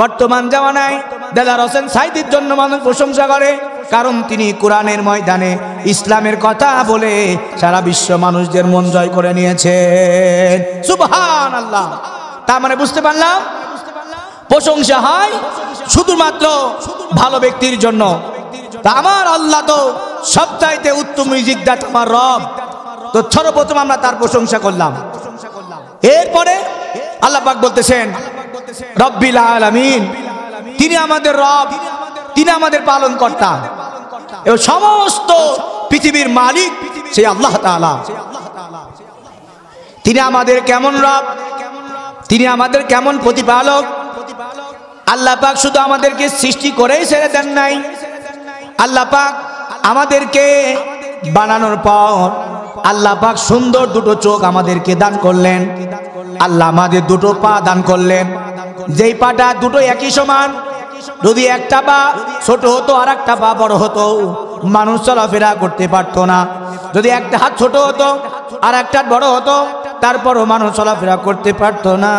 বর্তমান জামানায় দেলার হোসেন সাইদির জন্য মানুষ প্রশংসা করে, কারণ তিনি কোরআনের ময়দানে ইসলামের কথা বলে সারা বিশ্ব মানুষদের মন জয় করে নিয়েছেন। সুবহানাল্লাহ। তার মানে বুঝতে পারলাম প্রশংসা হয় শুধুমাত্র ভালো ব্যক্তির জন্য। তা আমার আল্লাহ তো সবচাইতে উত্তম রিজিকদাতা আমার রব, তো সর্বপ্রথম আমরা তার প্রশংসা করলাম। এরপরে আল্লাহ পাক বলতেছেন রব্বিল আলামিন, তিনি আমাদের রব, তিনি আমাদের পালন কর্তা এবং সমস্ত পৃথিবীর মালিক সেই আল্লাহ তাআলা। তিনি আমাদের কেমন রব, তিনি আমাদের কেমন প্রতিপালক। আল্লাহ পাক শুধু আমাদেরকে সৃষ্টি করেই ছেড়ে দেন নাই, আল্লাহ পাক আমাদেরকে বানানোর পর আল্লাহ পাক সুন্দর দুটো চোখ আমাদেরকে দান করলেন, আল্লাহ আমাদের দুটো পা দান করলেন। যেই পাটা দুটো একই সমান, যদি একটা পা ছোট হতো আর একটা পা বড় হতো মানুষ চলাফেরা করতে পারতো না। যদি একটা হাত ছোট হতো আর একটা বড় হতো তারপরও মানুষ চলাফেরা করতে পারতো না।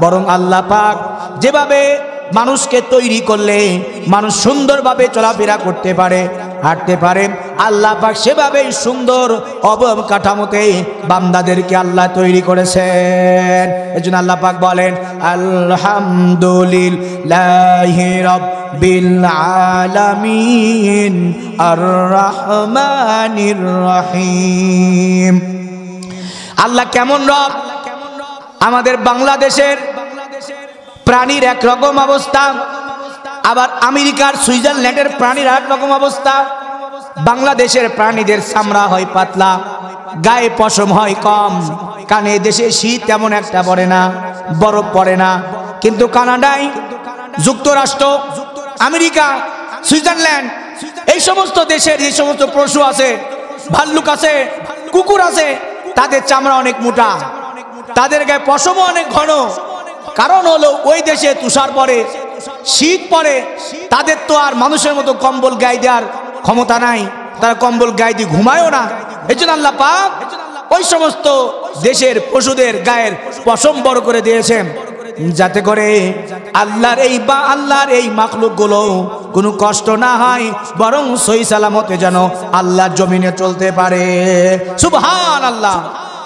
বরং আল্লাহ পাক যেভাবে মানুষকে তৈরি করলে মানুষ সুন্দরভাবে চলাফেরা করতে পারে, হাঁটতে পারে, আল্লাহ পাক সেভাবেই সুন্দর অবকাঠামোতে বান্দাদেরকে আল্লাহ তৈরি করেছেন। এজন্য আল্লাহ পাক বলেন আলহামদুলিল্লাহি রাব্বিল আলামিন আর রহমানির রহিম। আল্লাহ কেমন রব? আমাদের বাংলাদেশের প্রাণীর একরকম অবস্থা, আবার আমেরিকার সুইজারল্যান্ডের প্রাণীর এক রকম অবস্থা। বাংলাদেশের প্রাণীদের চামড়া হয় পাতলা, গায়ে পশম হয় কম, কারণ এই দেশে শীত তেমন একটা পড়ে না, বরফ পড়ে না। কিন্তু কানাডায়, যুক্তরাষ্ট্র, আমেরিকা, সুইজারল্যান্ড এই সমস্ত দেশের যে সমস্ত পশু আছে, ভাল্লুক আছে, কুকুর আছে, তাদের চামড়া অনেক মোটা, তাদের গায়ে পশমও অনেক ঘন। কারণ হলো ওই দেশে তুষার পড়ে, শীত পড়ে, তাদের তো আর মানুষের মতো কম্বল গায়ে দেওয়ার ক্ষমতা নাই, তারা কম্বল গায়ে দিয়ে ঘুমায়ও না। এই জন্য আল্লাহ পাক ওই সমস্ত দেশের পশুদের গায়ের পশম বড় করে দিয়েছেন, যাতে করে আল্লাহর এই মাখলুকগুলো কোনো কষ্ট না হয়, বরং সহি সালামতে যেন আল্লাহর জমিনে চলতে পারে। সুবহানাল্লাহ।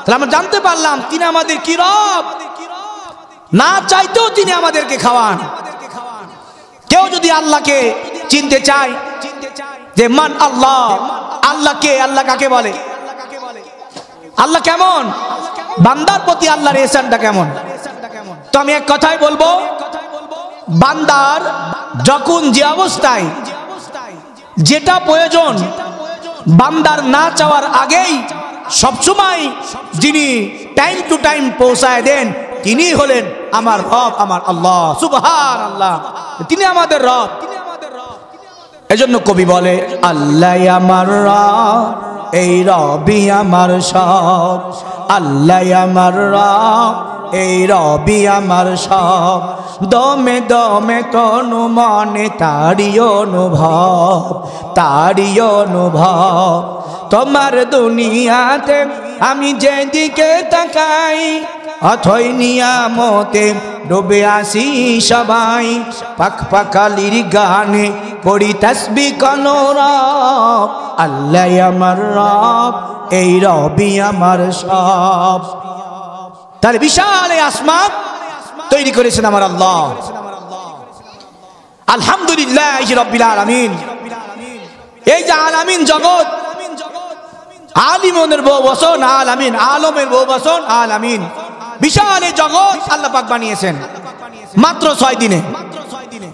তাহলে আমরা জানতে পারলাম তিনি আমাদের কি রব, না চাইতেও তিনি আমাদেরকে খাওয়ান। কেউ যদি আল্লাহকে চিনতে চায় যে মান আল্লাহ, আল্লাহ কে, আল্লাহ কাকে বলে, আল্লাহ কেমন, বান্দার প্রতি আল্লাহর ইহসানটা কেমন, তো আমি এক কথাই বলবো, বান্দার যখন যে অবস্থায় যেটা প্রয়োজন বান্দার না চাওয়ার আগেই সবসময় যিনি টাইম টু টাইম পৌঁছায় দেন তিনি হলেন আমার রব, আমার আল্লাহ। সুবহানাল্লাহ। তিনি আমাদের রব। এজন্য কবি বলে আল্লাহ আমার রব, এই রবি আমার সব, আল্লাহ আমার রব, এই রবি আমার সব, দমে দমে তনু মনে তারি অনুভব, তারি অনুভব। তোমার দুনিয়াতে আমি যেদিকে তাকাই অথই নিয়ামতে ডুবে আসি সবাই, পাক পাকালির গানে পড়ি তাসবিহ কনরব, আল্লাহ আমার রব, এই রবি আমার সব। তাহলে বিশাল এই আসমান তৈরি করেছেন আমার আল্লাহ। আলহামদুলিল্লাহ রাব্বিল আলামিন। এই যে আলামিন জগৎ, আলিমের বহু বচন আলামিন, আলমের বহু বচন আলামিন, বিশাল এই জগৎ আল্লাহ পাক বানিয়েছেন মাত্র 6 দিনে।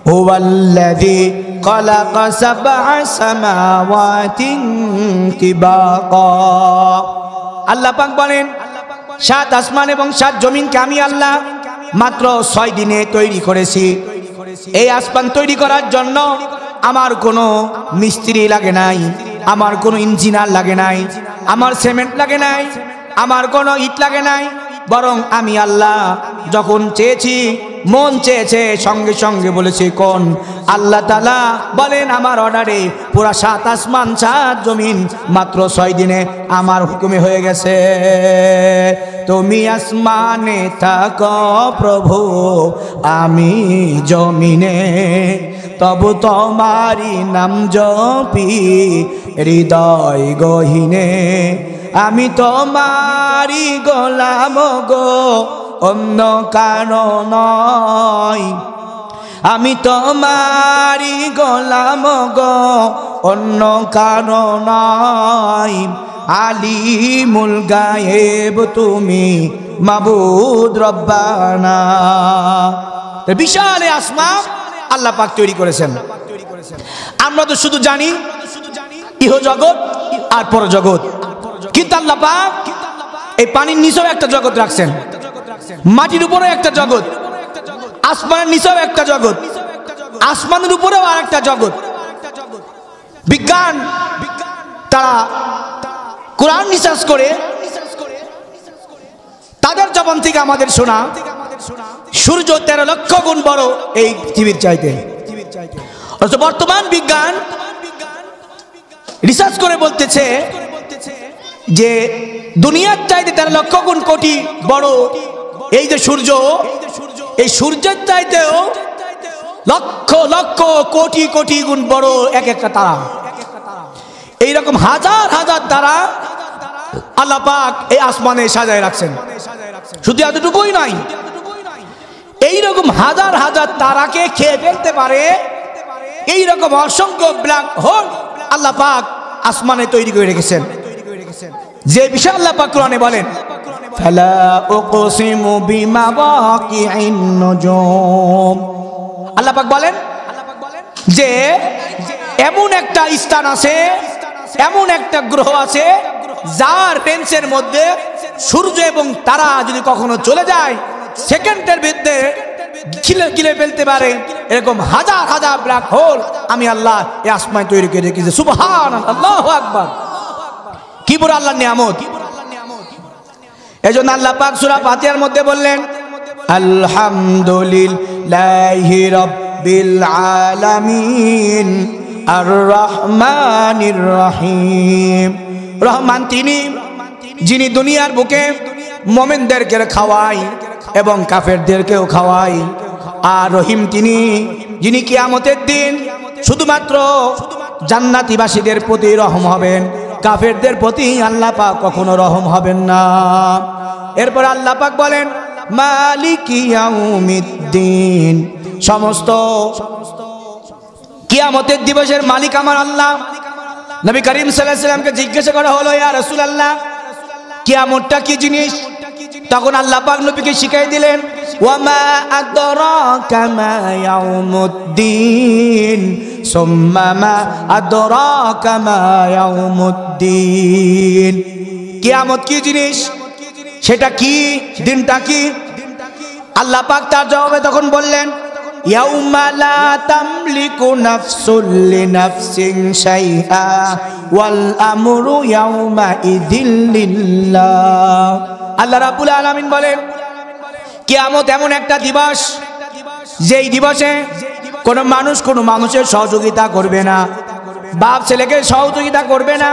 হুয়াল্লাযী খালাকা সাবআ সামাওয়াতিন তিবাকা। আল্লাহ পাক বলেন 7 আসমান এবং 7 জমিনকে আমি আল্লাহ মাত্র 6 দিনে তৈরি করেছি। এই আসমান তৈরি করার জন্য আমার কোনো মিস্ত্রি লাগে নাই, আমার কোনো ইঞ্জিনিয়ার লাগে নাই, আমার সিমেন্ট লাগে নাই, আমার কোনো ইট লাগে নাই, বরং আমি আল্লাহ যখন চেয়েছি মন চেয়েছে সঙ্গে সঙ্গে বলেছে কোন? আল্লাহ তাআলা বলেন আমার অর্ডারে পুরা 7 আসমান 7 জমিন মাত্র 6 দিনে আমার হুকুমে হয়ে গেছে। তুমি আসমানে থাকো প্রভু, আমি জমিনে, তবু তোমারি নাম জপি হৃদয় গহীনে। আমি তোমারি গোলাম গো, অন্য কারো নয়। আমি তোমারি গোলাম গো, অন্য কারো নয়। আলিমুল গায়েব তুমি মাবুদ রব্বানা। বিশাল আসমান আল্লাহ পাক তৈরি করেছেন। আমরা তো শুধু জানি ইহ জগৎ আর পর জগৎ, কিন্তু আল্লাহ পাক এই পানির নিচেও একটা জগৎ রাখছেন, মাটির উপরেও একটা জগৎ, আসমানের নিচেও একটা জগৎ, আসমানের উপরেও আর একটা জগৎ। বিজ্ঞান তারা কোরআন রিসার্চ করে তাদের জবান থেকে আমাদের শোনা সূর্য 13 লক্ষ গুণ বড় এই পৃথিবীর চাইতে। বর্তমান বিজ্ঞান রিসার্চ করে বলতেছে যে দুনিয়ার চাইতে 13 লক্ষ গুণ কোটি বড় এই যে সূর্য, এই সূর্যের চাইতেও লক্ষ লক্ষ কোটি কোটি গুণ বড় এক একটা তারা। এইরকম হাজার হাজার তারা আল্লাহ পাক এই আসমানে সাজায় রাখছেন। শুধু এতটুকুই নয়, এইরকম হাজার হাজার তারাকে খেয়ে ফেলতে পারে এইরকম অসংখ্য ব্ল্যাক হোল আল্লাহ পাক আসমানে তৈরি করে রেখেছেন। যে বিষয় আল্লাহ পাক কোরআনে বলেন, ফালা উকসিমু বিমাওয়াকি'ন নুজুম। আল্লাহ পাক বলেন যে এমন একটা স্থান আছে, এমন একটা গ্রহ আছে যার রেঞ্জের মধ্যে সূর্য এবং তারা যদি কখনো চলে যায় সেকেন্ডের ভিতরে গিলে ফেলতে পারে এরকম হাজার হাজার ব্ল্যাক হোল আমি আল্লাহ এই আসমানে তৈরি করে রেখেছি। সুবহানাল্লাহ, আল্লাহু আকবার। কি বড় আল্লাহর নিয়ামত! এজন্য আল্লাহ পাক সূরা ফাতিহার মধ্যে বললেন, আলহামদুলিল্লাহি রাব্বিল আলামিন আর রহমানির রহিম। রহমান তিনি যিনি দুনিয়ার বুকে মুমিনদেরকে খাওয়ায় এবং কাফেরদেরকেও খাওয়ায়। আর রহিম তিনি যিনি কিয়ামতের দিন শুধুমাত্র জান্নাতীবাসীদের প্রতি রহম হবেন, কাফেরদের প্রতি আল্লাহ পাক কখনো রহম হবেন না। এরপর আল্লাহ পাক বলেন, মালিকি ইয়াউমিদ্দিন। সমস্ত কিয়ামতের দিবসের মালিক আমার আল্লাহ। নবী করিম সাল্লাল্লাহু আলাইহি ওয়াসাল্লামকে জিজ্ঞাসা করা হলো, ইয়া রাসূলুল্লাহ কিয়ামতটা কি জিনিস? তখন আল্লাহ পাক নবীকে শিখিয়ে দিলেন, ওয়া মা আদরাকা মা ইয়াউমুদ্দিন সুম্মা মা আদরাকা মা ইয়াউমুদ্দিন। কিয়ামত কি জিনিস, সেটা কি, দিনটা কি? আল্লাহ পাক তার জবাবে তখন বললেন, ইয়াউমা লা তামলিকু নাফসুন লিনাফসিন শাইআ ওয়াল আমরু ইয়াউমা ইযিল লিল্লাহ। আল্লাহ রাব্বুল আলামিন বলেন, কিয়ামত এমন একটা দিবস যেই দিবসে কোনো মানুষ কোনো মানুষের সহযোগিতা করবে না, বাপ ছেলেকে সহযোগিতা করবে না,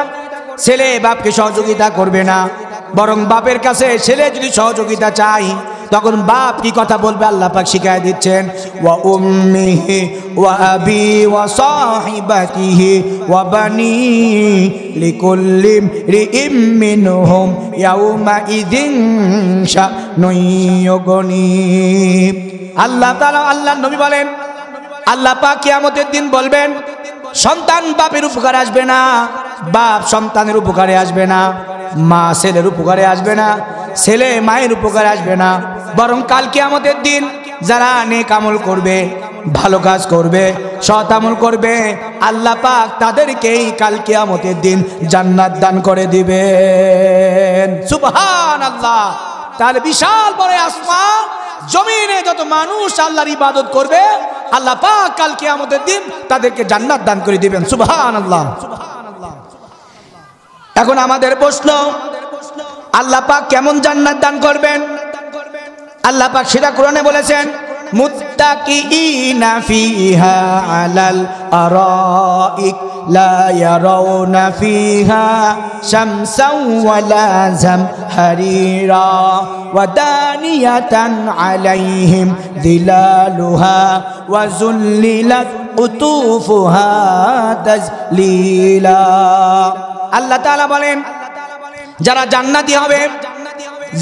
ছেলে বাপকে সহযোগিতা করবে না, বরং বাপের কাছে ছেলে যদি সহযোগিতা চায় তখন বাপ কি কথা বলবে আল্লাহ পাক শিখায় দিচ্ছেন, ওয়া উম্মিহি ওয়া আবি ওয়া সাহিবাতিহি ওয়া বানি লিকুল্লি রিইম মিনহুম ইয়াউমা ইযিন শা'নুন ইউগনি। আল্লাহ তাআলা আল্লাহর নবী বলেন, আল্লাহ পাক কিয়ামতের দিন বলবেন, সন্তান বাপের উপকারে আসবে না, বাপ সন্তানের উপকারে আসবে না, মা ছেলের উপকারে আসবে না, ছেলে মায়ের উপকারে আসবে না, বরং কাল কিয়ামতের দিন যারা নেক আমল করবে, ভালো কাজ করবে, সৎ আমল করবে, আল্লাহ পাক তাদেরকেই কাল কিয়ামতের দিন জান্নাত দান করে দিবেন। সুবহানাল্লাহ। তাহলে বিশাল বড় আসমান জমিনে যত মানুষ আল্লাহর ইবাদত করবে আল্লাহ পাক কাল কিয়ামতের দিন তাদেরকে জান্নাত দান করে দিবেন। সুবহানাল্লাহ। এখন আমাদের প্রশ্ন, আল্লাহ পাক কেমন জান্নাত দান করবেন? আল্লাহ পাক সেটা কোরআনে বলেছেন, মুত্তাকিইনা ফিহা আলাল আরাইক লা ইয়ারাউনা ফিহা শামসান ওয়ালা জামহারিরা ওয়া দানিয়াতান আলাইহিম দিলালুহা ওয়া যুল্লিলাত কুতুফুহা তাজলিলা। আল্লাহ তাআলা বলেন, যারা জান্নাতি হবে,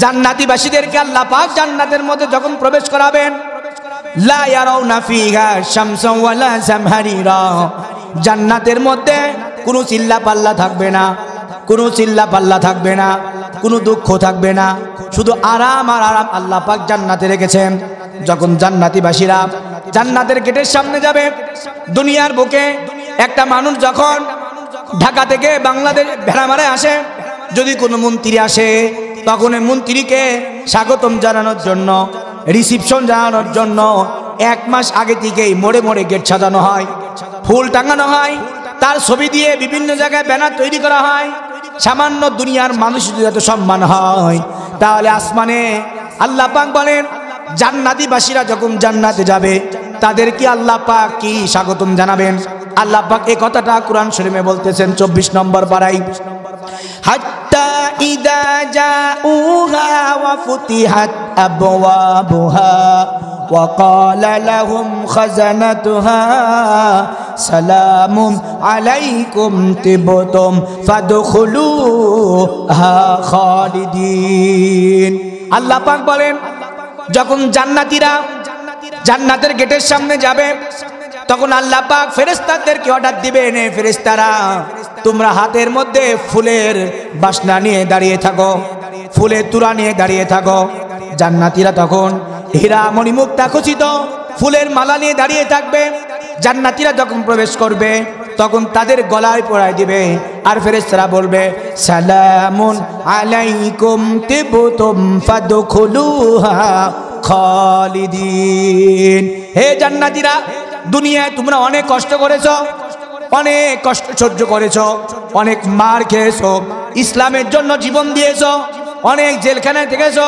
জান্নাতীবাসীদেরকে আল্লাহ পাক জান্নাতের মধ্যে যখন প্রবেশ করাবেন, লা ইয়ারাউনা ফিহা শামসান ওয়ালা জামহারিরা, জান্নাতের মধ্যে কোনো চিল্লা পাল্লা থাকবে না, কোনো চিল্লা পাল্লা থাকবে না, কোনো দুঃখ থাকবে না, শুধু আরাম আর আরাম আল্লাহ পাক জান্নাতে রেখেছেন। যখন জান্নাতীবাসীরা জান্নাতের গেটের সামনে যাবে, দুনিয়ার বুকে একটা মানুষ যখন ঢাকা থেকে বাংলাদেশ ভেড়ামারায় আসে, যদি কোনো মন্ত্রী আসে, তখন এই মন্ত্রীকে স্বাগতম জানানোর জন্য, রিসিপশন জানানোর জন্য 1 মাস আগে থেকেই মোড়ে মোড়ে গেট সাজানো হয়, ফুল টাঙানো হয়, তার ছবি দিয়ে বিভিন্ন জায়গায় ব্যানার তৈরি করা হয়। সামান্য দুনিয়ার মানুষ যদি এত সম্মান হয়, তাহলে আসমানে আল্লাহ পাক বলেন, জান্নাতীবাসীরা যখন জান্নাতে যাবে, তাদেরকে আল্লাহ পাক কি স্বাগতম জানাবেন? আল্লাহ পাক এই কথাটা কুরআন শরীফে বলতেছেন 24 নম্বর পারায়, হাত্তা ইদা জাউহা ওয়া ফুতিহাত আবওয়াবুহা ওয়া ক্বালা লাহুম খাজানাতুহা সালামুন আলাইকুম তিবতুম ফাদখুলুহা খালিদিন। আল্লাহ পাক বলেন, যখন জান্নাতীরা জান্নাতের গেটের সামনে যাবে, তখন আল্লাহ পাক ফেরেশতাদেরকে অর্ডার দিবেন, হে ফেরেশতারা, তোমরা হাতের মধ্যে ফুলের বাসনা নিয়ে দাঁড়িয়ে থাকো, ফুলের তুরা নিয়ে দাঁড়িয়ে থাকো। জান্নাতীরা তখন হীরা মণিমুক্তা খচিত ফুলের মালা নিয়ে দাঁড়িয়ে থাকবে। জান্নাতীরা যখন প্রবেশ করবে, তখন তাদের গলায় পরায় দিবে, আর ফেরেশতারা বলবে, সালামুন আলাইকুম তিবতুম ফাদখুলুহা খালিদিন। হে জান্নাতীরা, দুনিয়ায় তোমরা অনেক কষ্ট করেছো, অনেক কষ্ট সহ্য করেছো, অনেক মার খেয়েছো, ইসলামের জন্য জীবন দিয়েছো, অনেক জেলখানায় থেকেছো,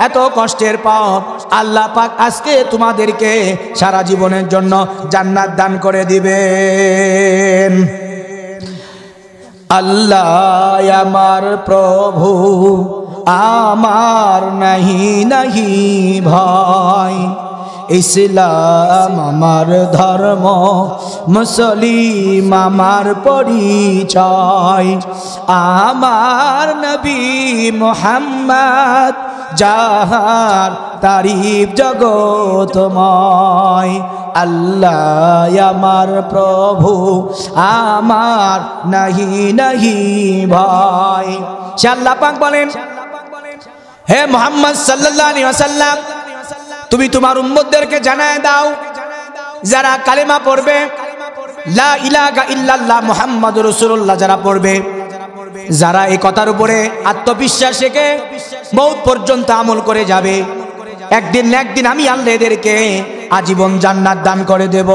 এত কষ্টের পর আল্লাহ পাক আজকে তোমাদেরকে সারা জীবনের জন্য জান্নাত দান করে দিবেন। আল্লাহ আমার প্রভু, আমার নাহি নাহি ভয়, ইসলাম আমার ধর্ম, মুসলিম আমার পরিচয়, আমার নবী মুহাম্মদ যাহার তারিফ জগতময়। আল্লাহ আমার প্রভু, আমার নাহি নাহি ভয়। সে আল্লাহ পাক বলেন, হে মুহাম্মদ সাল্লাল্লাহু আলাইহি ওয়াসাল্লাম, তুমি তোমার উম্মতদেরকে জানায় দাও, যারা কালেমা পড়বে, লা ইলাহা ইল্লাল্লাহ মুহাম্মাদুর রাসূলুল্লাহ যারা পড়বে, যারা এই কথার উপরে আত্মবিশ্বাস রেখে মওত পর্যন্ত আমল করে যাবে, একদিন না একদিন আমি আল্লাহ এদেরকে আজীবন জান্নাত দান করে দেব।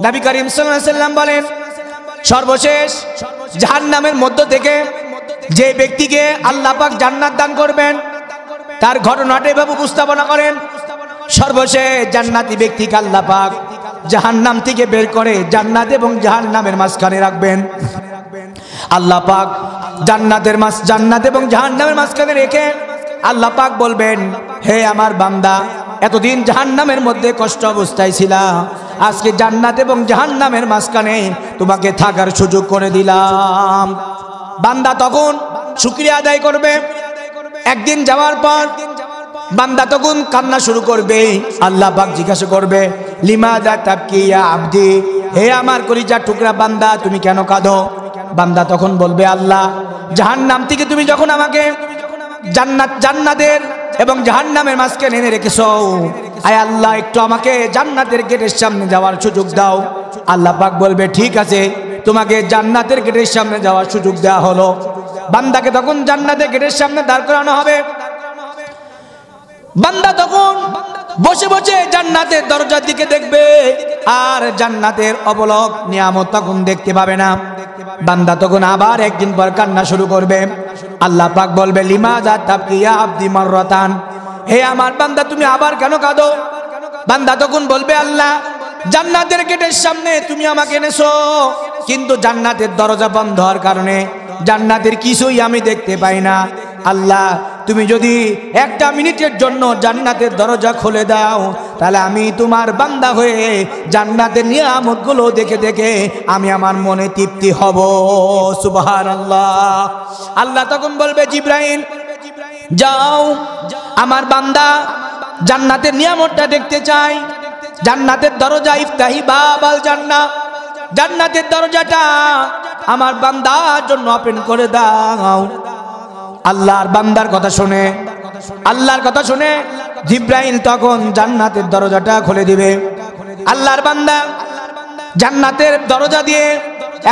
নবী করিম সাল্লাল্লাহু আলাইহি ওয়াসাল্লাম বলেন, সর্বশেষ জাহান্নামের মধ্য থেকে যে ব্যক্তিকে আল্লাহ পাক জান্নাত দান করবেন, তার ঘটনাটা এভাবে উপস্থাপনা করেন, সর্বশেষ জান্নাতি ব্যক্তিকে আল্লাহ পাক জাহান্নাম থেকে বের করে জান্নাত এবং জাহান্নামের মাঝখানে রাখবেন। আল্লাহ পাক জান্নাত এবং জাহান্নামের মাঝখানে রেখে আল্লাহ পাক বলবেন, হে আমার বান্দা, এতদিন জাহান্নামের মধ্যে কষ্ট অবস্থায় ছিলা, আজকে জান্নাত এবং জাহান্নামের মাঝখানে তোমাকে থাকার সুযোগ করে দিলাম। বান্দা তখন শুকরিয়া আদায় করবে। একদিন যাওয়ার পর বান্দা তখন কান্না শুরু করবে। আল্লাহ পাক জিজ্ঞাসা করবে, লিমাযা তাবকি ইয়া আবদি, হে আমার কলিজার টুকরা বান্দা, তুমি কেন কাঁদো? বান্দা তখন বলবে, আল্লাহ, জাহান্নাম থেকে তুমি যখন আমাকে জান্নাতের এবং জাহান্নামের মাঝখানে এনে রেখেছো, আয় আল্লাহ, একটু আমাকে জান্নাতের গেটের সামনে যাওয়ার সুযোগ দাও। আল্লাহ পাক বলবে, ঠিক আছে, তোমাকে জান্নাতের গেটের সামনে যাওয়ার সুযোগ দেওয়া হলো। বান্দাকে তখন জান্নাতের গেটের সামনে দাঁড় করানো হবে। বান্দা তখন বসে বসে জান্নাতের দরজার দিকে দেখবে, আর জান্নাতের অবলক নিয়ামত তখন দেখতে পাবে না। বান্দা তখন আবার একদিন পর কান্না শুরু করবে। আল্লাহ পাক বলবে, লিমাযা তাবকি ইয়া আবদি মাররাতান, হে আমার বান্দা, তুমি আবার কেন কাঁদো? বান্দা তখন বলবে আল্লাহ জান্নাতের গেটের সামনে তুমি আমাকে এনেছো, কিন্তু জান্নাতের দরজা বন্ধ হওয়ার কারণে জান্নাতের কিছুই আমি দেখতে পাই না। আল্লাহ তুমি যদি একটা মিনিটের জন্য জান্নাতের দরজা খুলে দাও, তাহলে আমি তোমার বান্দা হয়ে জান্নাতের নিয়ামতগুলো দেখে দেখে আমি আমার মনে তৃপ্তি হব। সুবহানাল্লাহ। আল্লাহ তখন বলবে জিবরাইল যাও, আমার বান্দা জান্নাতের নিয়ামতটা দেখতে চাই। জান্নাতের দরজা ইফতাহি বাবাল জান্নাহ, জান্নাতের দরজাটা আমার বান্দার জন্য ওপেন করে দাও। আল্লাহর বান্দার কথা শুনে, আল্লাহর কথা শুনে জিবরাইল তখন জান্নাতের দরজাটা খুলে দিবে। আল্লাহর বান্দা জান্নাতের দরজা দিয়ে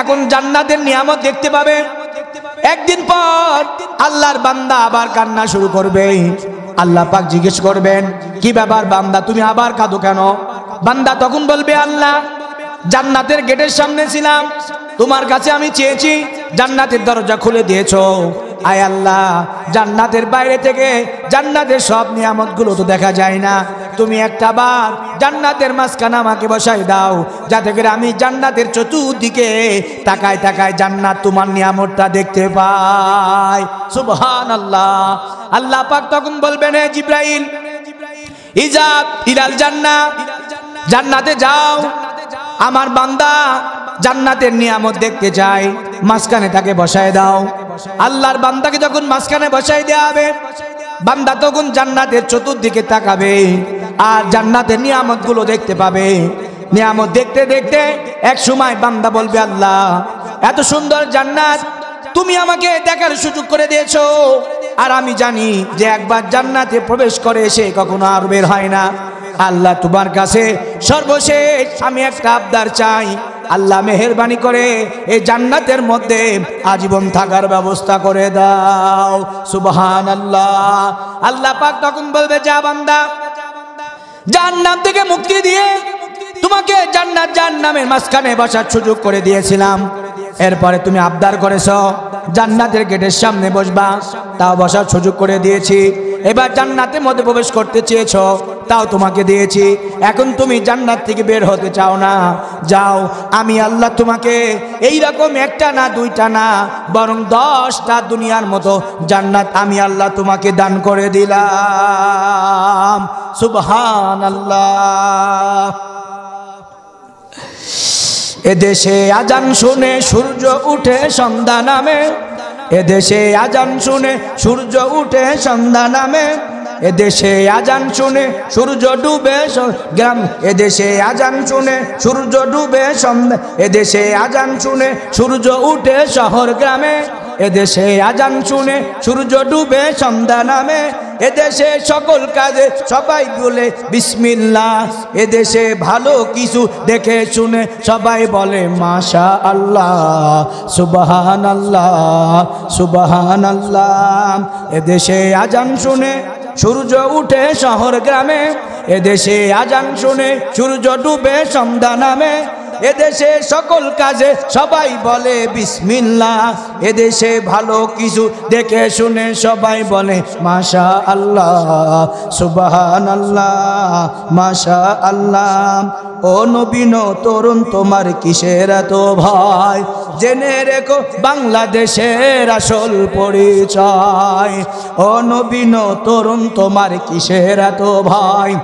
এখন জান্নাতের নিয়ামত দেখতে পাবে। একদিন পর আল্লাহর বান্দা আবার কান্না শুরু করবে। আল্লাহ পাক জিজ্ঞেস করবেন কি ব্যাপার বান্দা, তুমি আবার কাঁদো কেন? বান্দা তখন বলবে আল্লাহ জান্নাতের গেটের সামনে ছিলাম, তোমার কাছে আমি চেয়েছি, জান্নাতের দরজা খুলে দিয়েছো। আয় আল্লাহ জান্নাতের বাইরে থেকে জান্নাতের সব নিয়ামতগুলো তো দেখা যায় না, তুমি একটা বার জান্নাতের মাঝখানে আমাকে বসাই দাও, যাতে করে আমি জান্নাতের চতুর্দিকে তাকায় তাকায় জান্নাত তোমার নিয়ামতটা দেখতে পাই। সুবহানাল্লাহ। আল্লাহ পাক তখন বলবেন হে জিবরাইল ইজাব ইলাল জান্নাহ, জান্নাতে যাও, আমার বান্দা জান্নাতের নিয়ামত দেখতে চাই, মাঝখানে তাকে বসায় দাও। আল্লাহর বান্দাকে যখন মাঝখানে বসাই দেওয়া হবে, বান্দা তখন জান্নাতের চতুর্দিকে তাকাবে আর জান্নাতের নিয়ামতগুলো দেখতে পাবে। নিয়ামত দেখতে দেখতে এক সময় বান্দা বলবে আল্লাহ এত সুন্দর জান্নাত তুমি আমাকে দেখার সুযোগ করে দিয়েছো, আর আমি জানি যে একবার জান্নাতে প্রবেশ করে এসে কখনো আর বের হয় না। আল্লাহ তোমার কাছে সর্বশেষ আমি একটা আবদার চাই, আল্লাহ মেহেরবানি করে এই জান্নাতের মধ্যে আজীবন থাকার ব্যবস্থা করে দাও। সুবহানাল্লাহ। আল্লাহ পাক তখন বলবে যা বান্দা, জান্নাত থেকে মুক্তি দিয়ে তোমাকে জান্নাত জাহান্নামের মাঝখানে বসার সুযোগ করে দিয়েছিলাম, এরপরে তুমি আবদার করেছো জান্নাতের গেটের সামনে বসবা, তাও বসার সুযোগ করে দিয়েছি। এবার জান্নাতের মধ্যে প্রবেশ করতে চেয়েছো, তাও তোমাকে দিয়েছি। এখন তুমি জান্নাত থেকে বের হতে চাও না, যাও, আমি আল্লাহ তোমাকে এইরকম একটা না দুইটা না বরং 10টা দুনিয়ার মতো জান্নাত আমি আল্লাহ তোমাকে দান করে দিলাম। সুবহানাল্লাহ। এদেশে আজান শুনে সূর্য উঠে সন্ধ্যা নামে, এদেশে আজান শুনে সূর্য উঠে সন্ধ্যা নামে, এদেশে আজান শুনে সূর্য ডুবে গ্রাম, এদেশে আজান শুনে সূর্য ডুবে সন্ধ্যা, এদেশে আজান শুনে সূর্য উঠে শহর গ্রামে, এদেশে আজান শুনে সূর্য ডুবে সন্ধ্যা নামে, এদেশে সকল কাজে সবাই বলে বিসমিল্লাহ, এদেশে ভালো কিছু দেখে শুনে সবাই বলে মাশা আল্লাহ, সুবহানাল্লাহ সুবহানাল্লাহ। এদেশে আজান শুনে সূর্য উঠে শহর গ্রামে, এদেশে আজান শুনে সূর্য ডুবে সন্ধ্যা নামে, এদেশে সকল কাজে সবাই বলে বিসমিল্লাহ, এদেশে ভালো কিছু দেখে শুনে সবাই বলে মাশা আল্লাহ, সুবহানাল্লাহ, মাশা আল্লাহ। ও নবীন তরুণ তোমার কিসের এত ভয়, জেনে রেখো বাংলাদেশের আসল পরিচয়। ও নবীন তরুণ তোমার কিসের এত ভয়,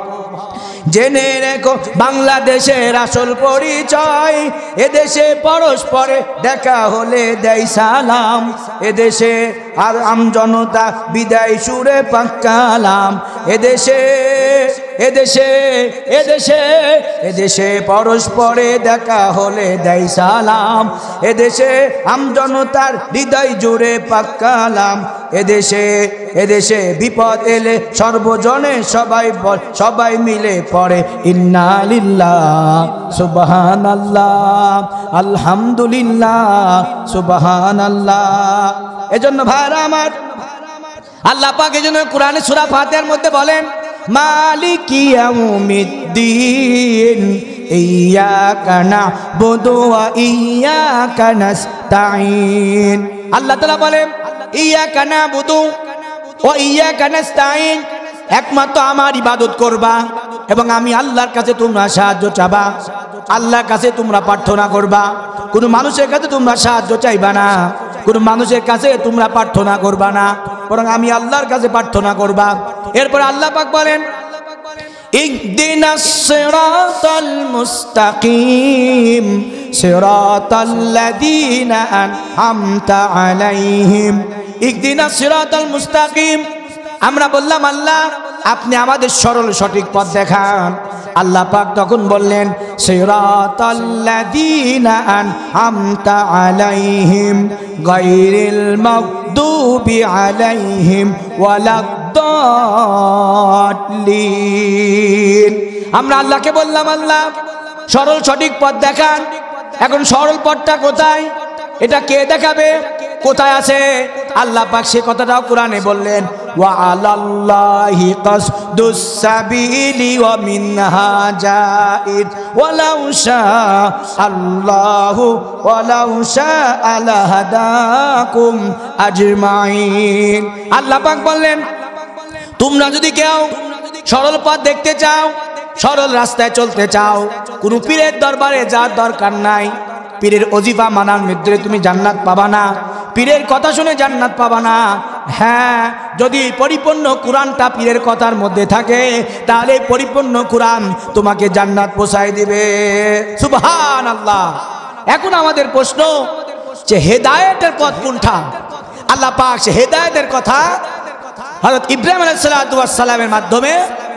জেনে রেখো বাংলাদেশের আসল পরিচয়। এদেশে পরস্পরে দেখা হলে দেয় সালাম, এদেশে আর আমজনতা বিদায় সুরে পাক্কালাম, এদেশে এদেশে এদেশে এদেশে পরস্পরে দেখা হলে দেয় সালাম, এদেশে আমজনতার হৃদয় জুড়ে পাক্কালাম, এদেশে এদেশে বিপদ এলে সর্বজনে সবাই মিলে পড়ে ইন্না লিল্লাহ সুবহানাল্লাহ আলহামদুলিল্লাহ সুবহানাল্লাহ। এজন্য ভাইরা আমার, আল্লাহ পাক এজন্য কোরআনে সূরা ফাতিহার মধ্যে বলেন মালিকি ইয়াউমিদ্দিন ইয়্যাকা না'বুদু ওয়া ইয়্যাকা নাস্তাঈন। আল্লাহ তাআলা বলেন ইয়্যাকা না'বুদু ওয়া ইয়্যাকা নাস্তাঈন, একমাত্র আমার ইবাদত করবা, এবং আমি আল্লাহর কাছে তোমরা সাহায্য চাবা, আল্লাহর কাছে তোমরা প্রার্থনা করবা। কোনো মানুষের কাছে তোমরা সাহায্য চাইবা না, কোনো মানুষের কাছে তোমরা প্রার্থনা করবা না, বরং আমি আল্লাহর কাছে প্রার্থনা করবা। এরপর আল্লাহ পাক বলেন ইহদিনাস সিরাতাল মুস্তাকিম সিরাতাল্লাযীনা আন'আমতা আলাইহিম। ইহদিনাস সিরাতাল মুস্তাকিম, আমরা বললাম আল্লাহ আপনি আমাদের সরল সঠিক পথ দেখান। আল্লাহ পাক তখন বললেন সিরাতাল্লাযীনা আন'আমতা আলাইহিম গায়রিল মাগদুবি আলাইহিম ওয়ালাদ-দাল্লিন। আমরা আল্লাহকে বললাম আল্লাহ সরল সঠিক পথ দেখান। এখন সরল পথটা কোথায়, এটা কে দেখাবে, কোথায় আছে? আল্লাহ পাক সে কথাটাও কোরআনে বললেন ওয়া আলাল্লাহি কাসদুস সাবিলি ওয়া মিনহা জাইদ ওয়ালাউ শাআল্লাহু ওয়ালাউ শাআ লাহাদাকুম আজমাইন। আল্লাহ পাক বললেন তোমরা যদি কেউ সরল পথ দেখতে চাও, সরল রাস্তায় চলতে চাও, কোনো পীরের দরবারে যাওয়ার দরকার নাই। পীরের ওজিফা মানার মধ্যে তুমি জান্নাত পাবা না, পীরের কথা শুনে জান্নাত পাবা না। হ্যাঁ, যদি পরিপূর্ণ কোরআনটা পীরের কথার মধ্যে থাকে তাহলে পরিপূর্ণ কোরআন তোমাকে জান্নাত পৌঁছায় দিবে। সুবহানাল্লাহ। এখন আমাদের প্রশ্ন যে হেদায়েতের পথ কোনটা? আল্লাহ পাক সে হেদায়েতের কথা হযরত ইব্রাহিম আলাইহিস সালামের মাধ্যমে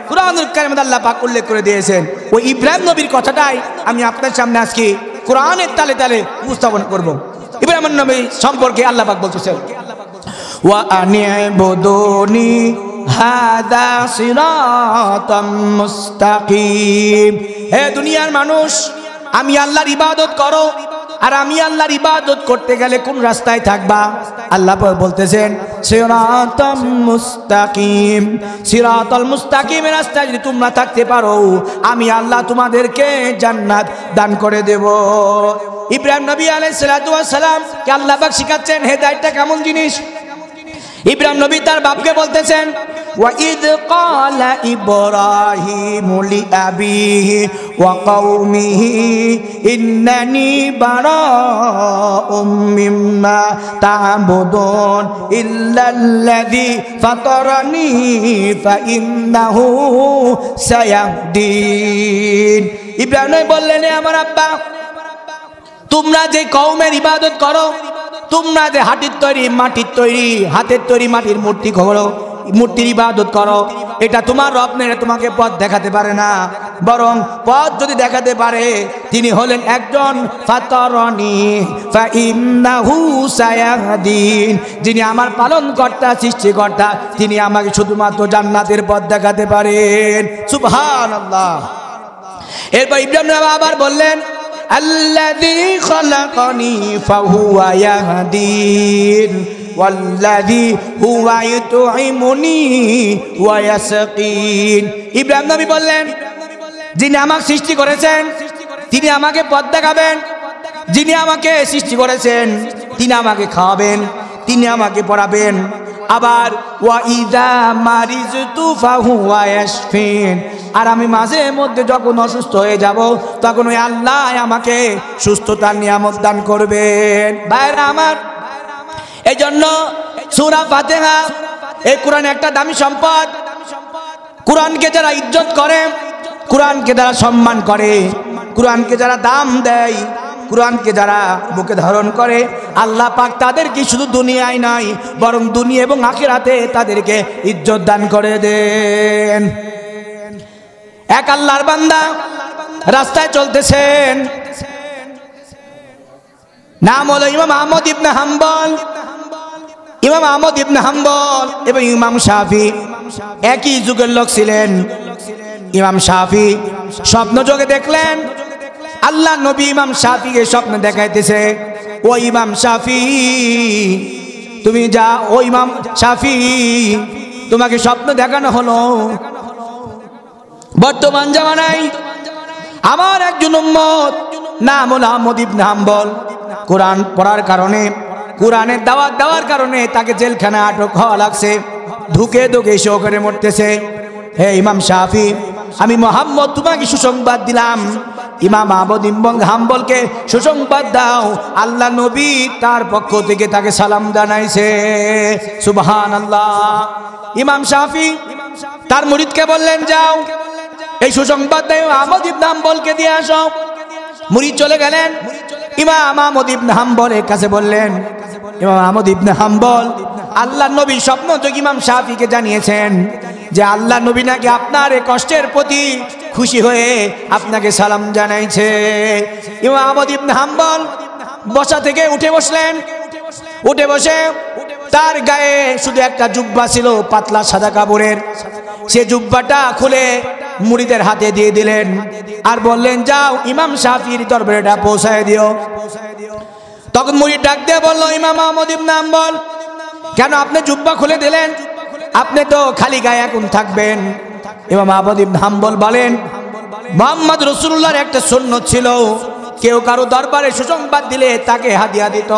কুরআনুল কারীমে আল্লাহ পাক উল্লেখ করে দিয়েছেন। ওই ইব্রাহিম নবীর কথাটাই আমি আপনার সামনে আজকে কোরআনের তালে তালে উপস্থাপন করব। ইব্রাহিম নবী সম্পর্কে আল্লাহ পাক বলতেছেন ওয়া আনি'বুদুনি হাদা সিরাতাম মুস্তাকিম। হে দুনিয়ার মানুষ, আমি আল্লাহর ইবাদত করো। আর আমি আল্লাহর ইবাদত করতে গেলে কোন রাস্তায় থাকবা? আল্লাহ বলতেছেন সিরাতাম মুস্তাকিম। সিরাতাল মুস্তাকিমের রাস্তায় যদি তোমরা থাকতে পারো আমি আল্লাহ তোমাদেরকে জান্নাত দান করে দেব। ইব্রাহিম নবী আলাইহিস সালাতু ওয়াস সালাম কে আল্লাহ পাক শিখাচ্ছেন হেদায়েতটা কেমন জিনিস। ইব্রাহিম নবী তার বাপকে বলতেছেন ওয়া ইদ ক্বালা ইব্রাহিমু লিআবিহি ওয়া কওমিহি ইন্নানি বারাউম মিম্মা তা'বুদুন ইল্লাল্লাযী ফাতারানি ফাইন্নাহু সায়াহদিন। ইব্রাহিম নবী বললেন হে আমার আব্বা, তোমরা যে কওমের ইবাদত করো, তোমরা যে হাতের তৈরি মাটির তৈরি হাতের তৈরি মাটির মূর্তি করো, মূর্তির ইবাদত করো, এটা তোমার রব নেই, তোমাকে পথ দেখাতে পারে না। বরং পথ যদি দেখাতে পারে তিনি হলেন একজন ফাতারানি ফাইন্নাহু সায়াহদিন, যিনি আমার পালনকর্তা সৃষ্টিকর্তা, তিনি আমাকে শুধুমাত্র জান্নাতের পথ দেখাতে পারেন। সুবহানাল্লাহ। এরপর ইব্রাহিম আবার বললেন আল্লাযী খালাকানি ফাহুয়া ইয়াহদিন ওয়াল্লাযী হুয়া ইউতঈমুনি ওয়া ইয়াসকিন। ইব্রাহিম নবী বললেন যিনি আমাকে সৃষ্টি করেছেন তিনি আমাকে পথ দেখাবেন, যিনি আমাকে সৃষ্টি করেছেন তিনি আমাকে খাওয়াবেন, তিনি আমাকে পড়াবেন। আবার ওয়া ইযা মারিজতু ফাহুয়া ইয়াশফিন, আর আমি মাঝে মধ্যে যখন অসুস্থ হয়ে যাব তখন ওই আল্লাহ আমাকে সুস্থতার নিয়ামত দান করবেন। ভাইরা আমার, এই জন্য সূরা ফাতিহা এই কোরআন একটা দামি সম্পদ। কোরআনকে যারা ইজ্জত করে, কোরআনকে যারা সম্মান করে, কোরআনকে যারা দাম দেয়, কোরআনকে যারা বুকে ধারণ করে, আল্লাহ পাক তাদেরকে শুধু দুনিয়ায় নয় বরং দুনিয়া এবং আখিরাতে তাদেরকে ইজ্জত দান করে দেন। এক আল্লাহর বান্দা রাস্তায় চলতেছেন, নাম হলো ইমাম আহমদ ইবনে হাম্বল। ইমাম আহমদ ইবনে হাম্বল এবং ইমাম শাফি একই যুগের লোক ছিলেন। ইমাম শাফি স্বপ্ন যোগে দেখলেন আল্লাহ নবী ইমাম শাফিকে স্বপ্ন দেখাইতেছে, ও ইমাম শাফি তুমি যা, ও ইমাম শাফি তোমাকে স্বপ্ন দেখানো হলো, বর্তমান জামানায় আমার একজন উম্মত নাম হলো আহমদ ইবনে হাম্বল, কোরআন পড়ার কারণে, কোরআনের দাওয়াত দেওয়ার কারণে তাকে জেলখানায় আটক হওয়া লাগছে, ধুকে ধুকে শোক করে মরতেছে। হে ইমাম শাফি, আমি মুহাম্মদ তোমাকে সুসংবাদ দিলাম। ইমাম আহমদ ইবনে হাম্বলকে সুসংবাদ দাও, আল্লাহ নবী তার পক্ষ থেকে তাকে সালাম জানাইছে। সুবহানাল্লাহ। ইমাম শাফি তার মুরিদকে বললেন, যাও এই সুসংবাদ দাও আহমদ ইবনে হাম্বলকে দিয়ে আসো। মুরিদ চলে গেলেন, ইমাম আহমদ ইবনে হাম্বলের কাছে বললেন, ইমাম আহমদ ইবনে হাম্বল, আল্লাহ নবী স্বপ্ন যোগে ইমাম শাফিকে জানিয়েছেন যে আল্লাহ নবী নাকি আপনার এই কষ্টের প্রতি খুশি হয়ে আপনাকে সালাম জানাইছে। ইমাম আহমদ ইবনে হাম্বল বসা থেকে উঠে বসলেন। উঠে বসে তার গায়ে শুধু একটা জুব্বা ছিল পাতলা সাদা কাপড়ের, সে জুব্বাটা খুলে মুরিদের হাতে দিয়ে দিলেন আর বললেন, যাও ইমাম শাফির দরবারে এটা পৌঁছায় দিও। তখন মুরিদ ডাক দিয়ে বলল, ইমাম আহমদ ইবনে হাম্বল, কেন আপনি জুব্বা খুলে দিলেন? আপনি তো খালি গায়ে এখন থাকবেন। ইমাম আহমদ ইবনে হাম্বল বলেন, মুহাম্মদ রাসূলুল্লাহর একটা সুন্নাত ছিল, কেউ কারো দরবারে সুসংবাদ দিলে তাকে হাদিয়া দিত।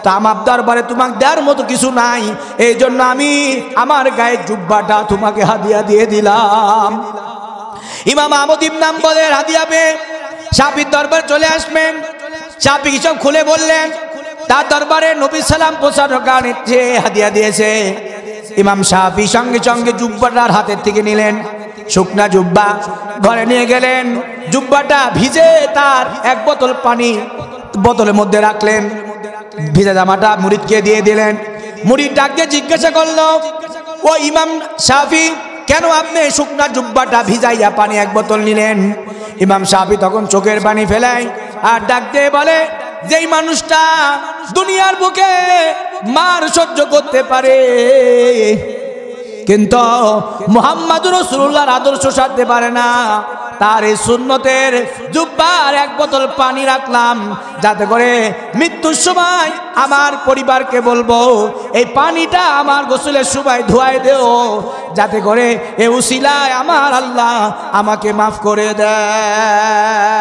তা আমার দরবারে তোমাকে দেওয়ার মতো কিছু নাই, এই জন্য আমি আমার গায়ের জুব্বাটা তোমাকে হাদিয়া দিয়ে দিলাম। ইমাম আহমদ ইবনে হাম্বলের হাদিয়া পেয়ে শাফির দরবারে চলে আসবেন। শাফি সব খুলে বললেন, তার দরবারে নবী সালাম পৌঁছানোর কারণে যে হাদিয়া দিয়েছে। ইমাম শাফি সঙ্গে সঙ্গে জুব্বাটার হাতের থেকে নিলেন, শুকনা জুব্বা ঘরে নিয়ে গেলেন। জুব্বাটা ভিজে তার এক বোতল পানি বোতলের মধ্যে রাখলেন, ভিজা জামাটা মুরিদকে দিয়ে দিলেন। মুরিদ ডাক দিয়ে জিজ্ঞাসা করলো, ও ইমাম শাফি, কেন আপনি শুকনা জুব্বাটা ভিজাইয়া পানি এক বোতল নিলেন? ইমাম শাফি তখন চোখের পানি ফেলায় আর ডাক দিয়ে বলে, যেই মানুষটা দুনিয়ার বুকে মার সহ্য করতে পারে কিন্তু মুহাম্মদুর রাসূলুল্লাহর আদর্শ সাধতে পারে না, তার এই সুন্নতের জুব্বার এক বোতল পানি রাখলাম, যাতে করে মৃত্যুর সময় আমার পরিবারকে বলবো এই পানিটা আমার গোসলের সময় ধোয়ায় দেও, যাতে করে এ উসিলায় আমার আল্লাহ আমাকে মাফ করে দেয়।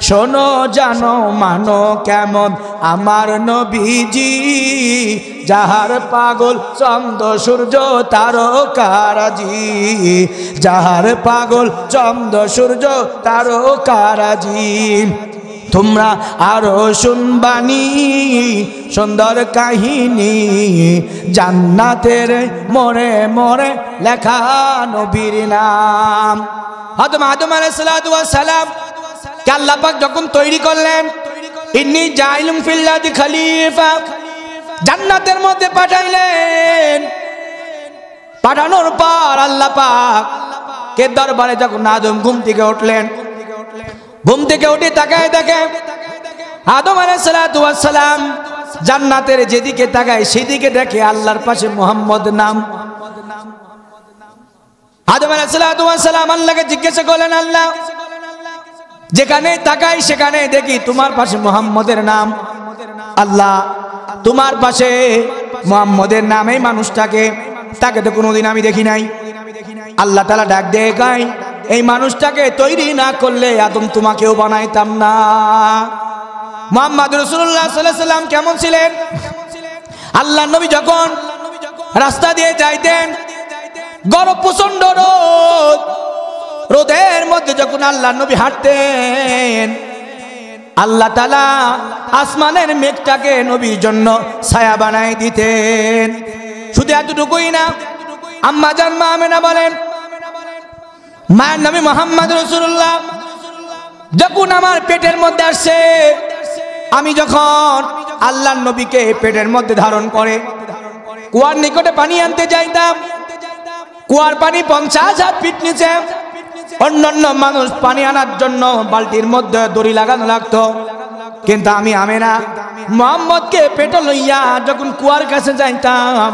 শোনো জানো মানো কেমন আমার নবীজি, যাহার পাগল চন্দ্র সূর্য তারকারাজি, যাহার পাগল চন্দ্র সূর্য তারকারাজি। তোমরা আরো শুনবানি সুন্দর কাহিনী, জান্নাতের মোড়ে মোড়ে লেখা নবীর নাম। হযরত আদম আলাইহিস সালাতু ওয়াস সালাম কে আল্লাহ পাক যখন তৈরি করলেন, ইন্নী জাইলুম ফিল আরদি খলিফা, জান্নাতের মধ্যে পাঠাইলেন। পাঠানোর পর আল্লাহ পাক কে দরবারে যখন আদম ঘুম থেকে উঠলেন, ঘুম থেকে উঠে তাকায় দেখে আদম আলাইহিস সালাতু ওয়াস সালাম জান্নাতের যেদিকে তাকায় সেদিকে দেখে আল্লাহর পাশে মুহাম্মদ নাম। আদম আলাইহিস সালাতু ওয়াস সালাম আল্লাহকে জিজ্ঞাসা করলেন, আল্লাহ যেখানে তাকাই সেখানে দেখি তোমার পাশে মুহাম্মদের নাম, আল্লাহ তোমার পাশে মুহাম্মদের নাম এই মানুষটাকে, তাকে তো কোনোদিন আমি দেখি নাই। আল্লাহ তাআলা ডাক দিয়ে কয়, এই মানুষটাকে তৈরি না করলে আদম তোমাকেও বানাইতাম না। মুহাম্মদ রাসূলুল্লাহ সাল্লাল্লাহু আলাইহি ওয়াসাল্লাম কেমন ছিলেন? আল্লাহর নবী যখন রাস্তা দিয়ে যাইতেন, গরম প্রচন্ড রোদ, রোদের মধ্যে যখন আল্লাহর নবী হাঁটতেন, আল্লাহ তাআলা আসমানের মেঘটাকে নবীর জন্য ছায়া বানাই দিতেন। শুধু এতটুকুই না, আম্মা জান মা আমেনা বলেন, মায়ের নামে মুহাম্মদ রাসূলুল্লাহ যখন আমার পেটের মধ্যে আসছে, আমি যখন আল্লাহর নবীকে পেটের মধ্যে ধারণ করে কুয়ার নিকটে পানি আনতে যাইতাম, কুয়ার পানি 50,000 ফিট নিচে, অন্যান্য মানুষ পানি আনার জন্য বালতির মধ্যে দড়ি লাগানো লাগতো, কিন্তু আমি আমেনা মুহাম্মদকে পেটে লইয়া যখন কুয়ার কাছে যাইতাম,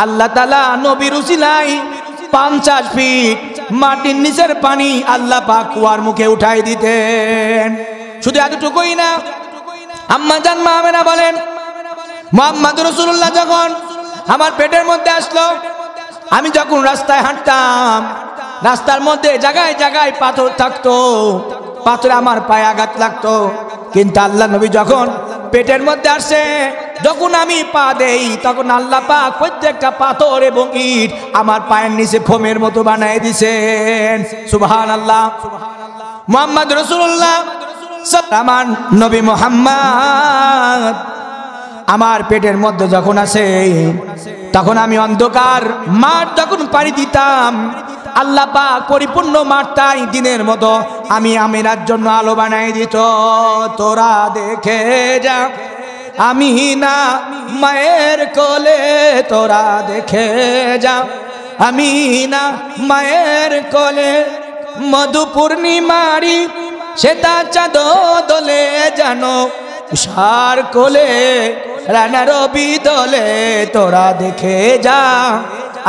আল্লাহ তাআলা নবীর উসিলায় 50 ফিট মাটির নিচের পানি আল্লাহ পাক কুয়ার মুখে উঠাই দিতেন। শুধু এতটুকুই না, আম্মা জান মা আমেনা বলেন, মুহাম্মদ রাসূলুল্লাহ যখন আমার পেটের মধ্যে আসলো, আমি যখন রাস্তায় হাঁটতাম, রাস্তার মধ্যে জায়গায় জায়গায় পাথর থাকতো, পাথরে আমার পায়ে আঘাত লাগতো, কিন্তু আল্লাহ নবী যখন পেটের মধ্যে আসছে যখন আমি পা দেই তখন আল্লাহ পাক প্রত্যেকটা পাথর এবং ইট আমার পায়ের নিচে ফোমের মতো বানায় দিয়েছেন। সুবহানাল্লাহ। মুহাম্মদ রাসূলুল্লাহ আমার নবী মুহাম্মদ আমার পেটের মধ্যে যখন আসে তখন আমি অন্ধকার মাঠ যখন পাড়ি দিতাম, আল্লাহ পাক পরিপূর্ণ মাঠটাই দিনের মতো আমি আমিনার জন্য আলো বানাই দিত। তোরা দেখে যা আমিনা মায়ের কোলে, তোরা দেখে যা আমিনা মায়ের কোলে, মধু পূর্ণিমারি সেটা চাঁদ দোলে, জানো উষার কোলে রানা রবি দোলে, তোরা দেখে যা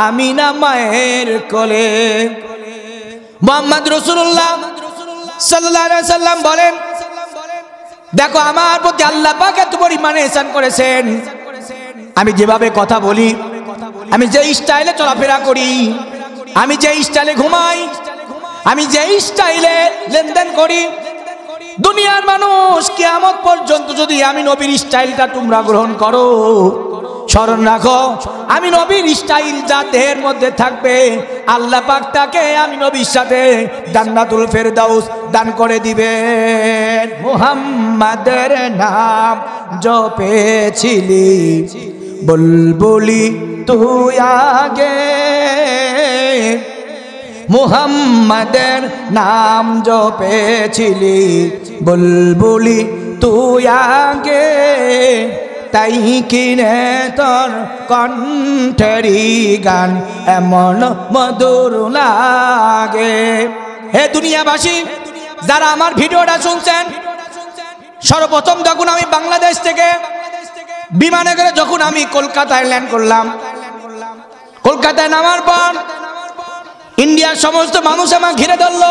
আমিনা মায়ের কোলে। মুহাম্মদ রাসূলুল্লাহ সাল্লাল্লাহু আলাইহি সাল্লাম বলেন, দেখো আমার প্রতি আল্লাহ পাক এত পরিমাণে ihsan করেছেন, আমি যেভাবে কথা বলি, আমি যে স্টাইলে চলাফেরা করি, আমি যে স্টাইলে ঘুমাই, আমি যে স্টাইলে লেনদেন করি, দুনিয়ার মানুষ কিয়ামত পর্যন্ত যদি আমি নবীর স্টাইলটা তোমরা গ্রহণ করো, স্মরণ রাখো আমি নবীর স্টাইল যা দেহের মধ্যে থাকবে আল্লাহ পাক তাকে আমি নবীর সাথে জান্নাতুল ফেরদাউস দান করে দিবেন। মুহাম্মাদের নাম জপেছিলি বুলবুলি তুই আগে, মুহাম্মাদের নাম জপেছিলি বুলবুলি তুই আগে, তাই কিনে তোর কণ্ঠেরি গান এমন মধুর লাগে। হে দুনিয়াবাসী যারা আমার ভিডিওটা শুনছেন, সর্বপ্রথম যখন আমি বাংলাদেশ থেকে বিমানে করে যখন আমি কলকাতায় ল্যান্ড করলাম, কলকাতায় নামার পর ইন্ডিয়ার সমস্ত মানুষ আমাকে ঘিরে ধরলো।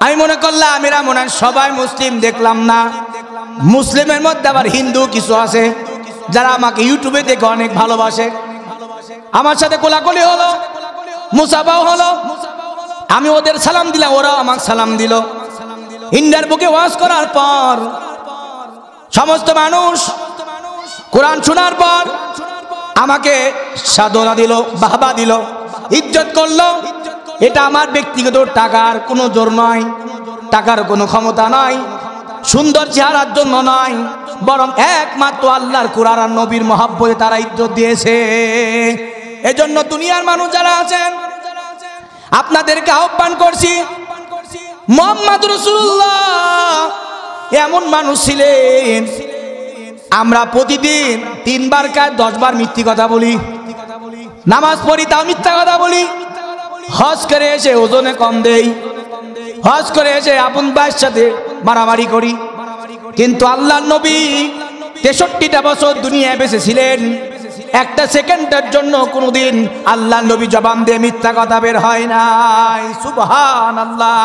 আমি মনে করলাম এরা মনে হয় সবাই মুসলিম, দেখলাম না মুসলিমের মধ্যে আবার হিন্দু কিছু আছে যারা আমাকে ইউটিউবে দেখে অনেক ভালোবাসে। আমার সাথে কোলাকুলি হলো, মুসাফাও হলো, আমি ওদের সালাম দিলাম, ওরাও আমাকে সালাম দিল। ইন্ডিয়ার বুকে ওয়াজ করার পর সমস্ত মানুষ কোরআন শোনার পর আমাকে সাধনা দিল, বাহবা দিল, ইজ্জত করলো। এটা আমার ব্যক্তিগত টাকার কোনো জোর নয়, টাকার কোনো ক্ষমতা নয়, সুন্দর চেহারার জন্য নয়, বরং একমাত্র আল্লাহর কোরআন আর নবীর মহব্বতে তারা ইজ্জত দিয়েছে। এজন্য দুনিয়ার মানুষ যারা আছেন আপনাদেরকে আহ্বান করছি, মুহাম্মদ রাসূলুল্লাহ এমন মানুষ ছিলেন, আমরা প্রতিদিন 3 বার কাজ 10 বার মিথ্যা কথা বলি, নামাজ পড়ি তাও মিথ্যা কথা বলি, হজ করে এসে ওজনে কম দেই, হজ করে এসে আপন ভাইয়ের সাথে মারামারি করি। কিন্তু আল্লাহর নবী 63টা বছর দুনিয়ায় বেঁচে ছিলেন, একটা সেকেন্ডের জন্য কোনোদিন আল্লাহর নবী জবান দিয়ে মিথ্যা কথা বের হয় নাই। সুবহানাল্লাহ।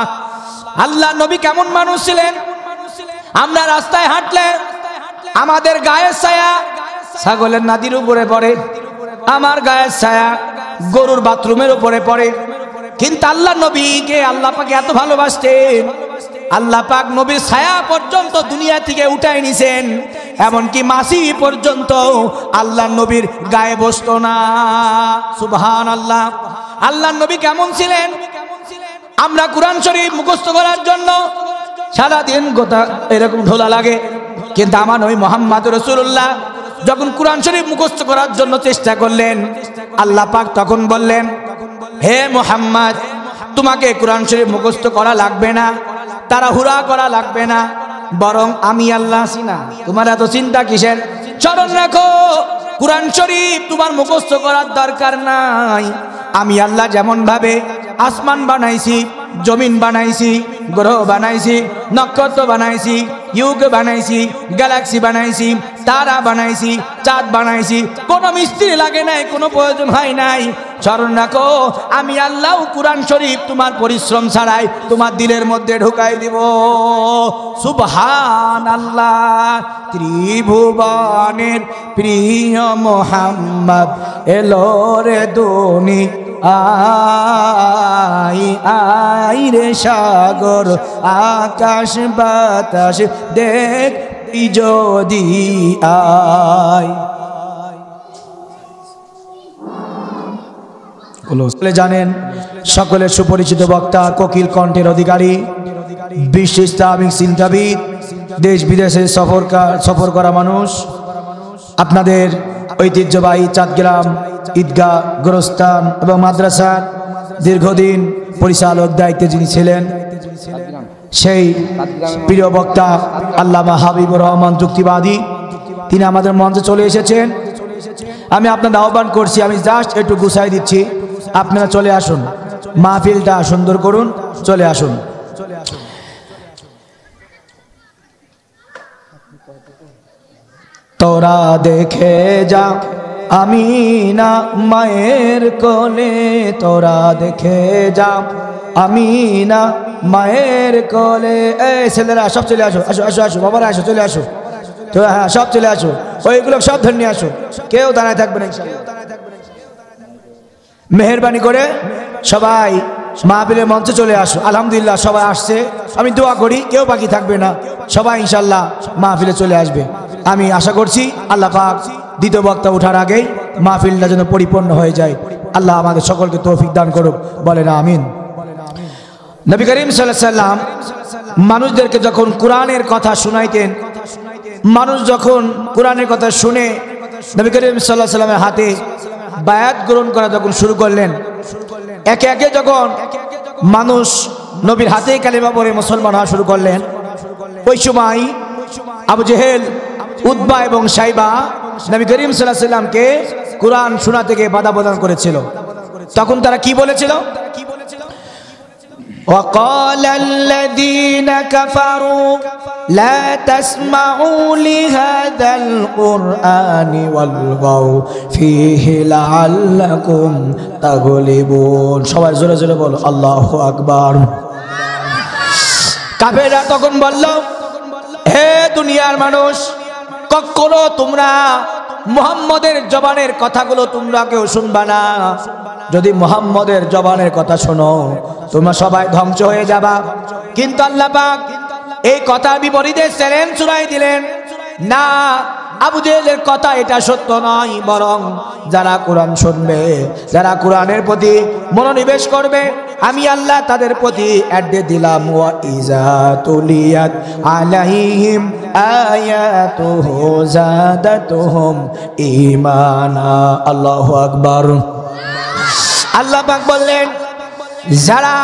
আল্লাহর নবী কেমন মানুষ ছিলেন? আমরা রাস্তায় হাঁটলে আমাদের গায়ের ছায়া ছাগলের নাদির উপরে পড়ে, আমার গায়ের ছায়া গরুর বাথরুমের উপরে পড়ে, কিন্তু আল্লাহ নবীকে আল্লাহ পাক এত ভালোবাসতেন, আল্লাহ পাক নবীর ছায়া পর্যন্ত দুনিয়া থেকে উঠাই নিছেন, এমনকি মাছি পর্যন্ত আল্লাহ নবীর গায়ে বসতো না। সুবহানাল্লাহ। আল্লাহ নবী কেমন ছিলেন? আমরা কোরআন শরীফ মুখস্থ করার জন্য সারাদিন গোটা এরকম ঢোলা লাগে, কিন্তু আমার নবী মুহাম্মদ রাসূলুল্লাহ যখন কোরআন শরীফ মুখস্থ করার জন্য চেষ্টা করলেন, আল্লাহ পাক তখন বললেন, হে মুহাম্মদ তোমাকে কোরআন শরীফ মুখস্থ করা লাগবে না, তাড়াহুড়া করা লাগবে না, বরং আমি আল্লাহ আছি না, তোমার এত চিন্তা কিসের? স্মরণ রাখো কোরআন শরীফ তোমার মুখস্থ করার দরকার নাই। আমি আল্লাহ যেমন ভাবে আসমান বানাইছি, জমিন বানাইছি, গ্রহ বানাইছি, নক্ষত্র বানাইছি, ইউগ বানাইছি, গ্যালাক্সি বানাইছি, তারা বানাইছি, চাঁদ বানাইছি, কোনো মিস্ত্রি লাগে নাই, কোনো প্রয়োজন হয় নাই। স্মরণ রাখো আমি আল্লাহ কোরআন শরীফ তোমার পরিশ্রম ছাড়াই তোমার দিলের মধ্যে ঢুকাই দিব। সুবহানাল্লাহ। ত্রিভুবনের প্রিয় মুহাম্মদ এলো রে দুনি আই আই রে সাগর আকাশ বাতাস দেখ যদি আয়। জানেন সকলের সুপরিচিত বক্তা, কোকিল কণ্ঠের অধিকারী, বিশ্ব ইসলামিক চিন্তাবিদ, দেশ বিদেশে সফর করা মানুষ, আপনাদের ঐতিহ্যবাহী চাঁদগ্রাম ঈদগাহ, গোরস্থান এবং মাদ্রাসার দীর্ঘদিন পরিচালক দায়িত্বে যিনি ছিলেন, সেই প্রিয় বক্তা আল্লামা হাবিবুর রহমান যুক্তিবাদী, তিনি আমাদের মঞ্চে চলে এসেছেন। আমি আপনাদের আহ্বান করছি, আমি জাস্ট একটু গুছাই দিচ্ছি, আপনারা চলে আসুন, মাহফিলটা সুন্দর করুন, চলে আসুন। তোরা দেখে যা আমিনা মায়ের কোলে, তোরা দেখে যা আমিনা মায়ের কোলে। এই ছেলেরা সব চলে আসো, আসো আসো আসো, বাবারা আসো, চলে আসো, তো হ্যাঁ সব চলে আসো, ওইগুলো সব ধরে নিয়ে আসো, কেউ দাঁড়ায় থাকবে না ইনশাআল্লাহ। মেহেরবানি করে সবাই মাহফিলের মঞ্চে চলে আসো। আলহামদুলিল্লাহ সবাই আসছে, আমি দোয়া করি কেউ বাকি থাকবে না, সবাই ইনশাআল্লাহ মাহফিলে চলে আসবে। আমি আশা করছি আল্লাহ পাক দ্বিতীয় বক্তা ওঠার আগেই মাহফিলটা যেন পরিপূর্ণ হয়ে যায়। আল্লাহ আমাদের সকলকে তৌফিক দান করুক, বলেন আমিন। নবী করিম সাল্লাল্লাহু আলাইহি সাল্লাম মানুষদেরকে যখন কোরআনের কথা শুনাইতেন, মানুষ যখন কোরআনের কথা শুনে নবী করিম সাল্লাল্লাহু আলাইহি সাল্লামের হাতে বায়াত গ্রহণ করা যখন শুরু করলেন, একে একে যখন মানুষ নবীর হাতে কালেমা পড়ে মুসলমান হওয়া শুরু করলেন, ওই সময় আবু জেহেল, উতবা এবং সাইবা নবী করিম সাল্লাল্লাহু আলাইহি সাল্লামকে কোরআন শোনা থেকে বাধা প্রদান করেছিল। তখন তারা কি বলেছিল? وقال الذين كفروا لا تسمعوا لهذا القرآن والغوا فيه لعلكم تغلبون। সবাই জোরে জোরে বলো আল্লাহু আকবার। কাফেররা তখন বলল, হে দুনিয়ার মানুষ, কখনো তোমরা মুহাম্মদের জবানের কথাগুলো তোমরা কেউ শুনবা না। যদি মুহাম্মদের জবানের কথা শোনো তোমরা সবাই ধ্বংস হয়ে যাবা। কিন্তু আল্লাহ পাক এই কথার বিপরীতে চ্যালেঞ্জ শুনাই দিলেন, না, আবু জেহেলের কথা এটা সত্য নয়, বরং যারা কোরআন শুনবে, যারা কোরআনের প্রতি মনোনিবেশ করবে, আমি আল্লাহ তাদের প্রতি অ্যাডে দিলাম, ওয়া ইজা তুলিয়াত আলাইহিম আয়াতুহু যাদাতুহুম ঈমানা। আল্লাহু আকবার। আল্লাহ পাক বললেন, যারা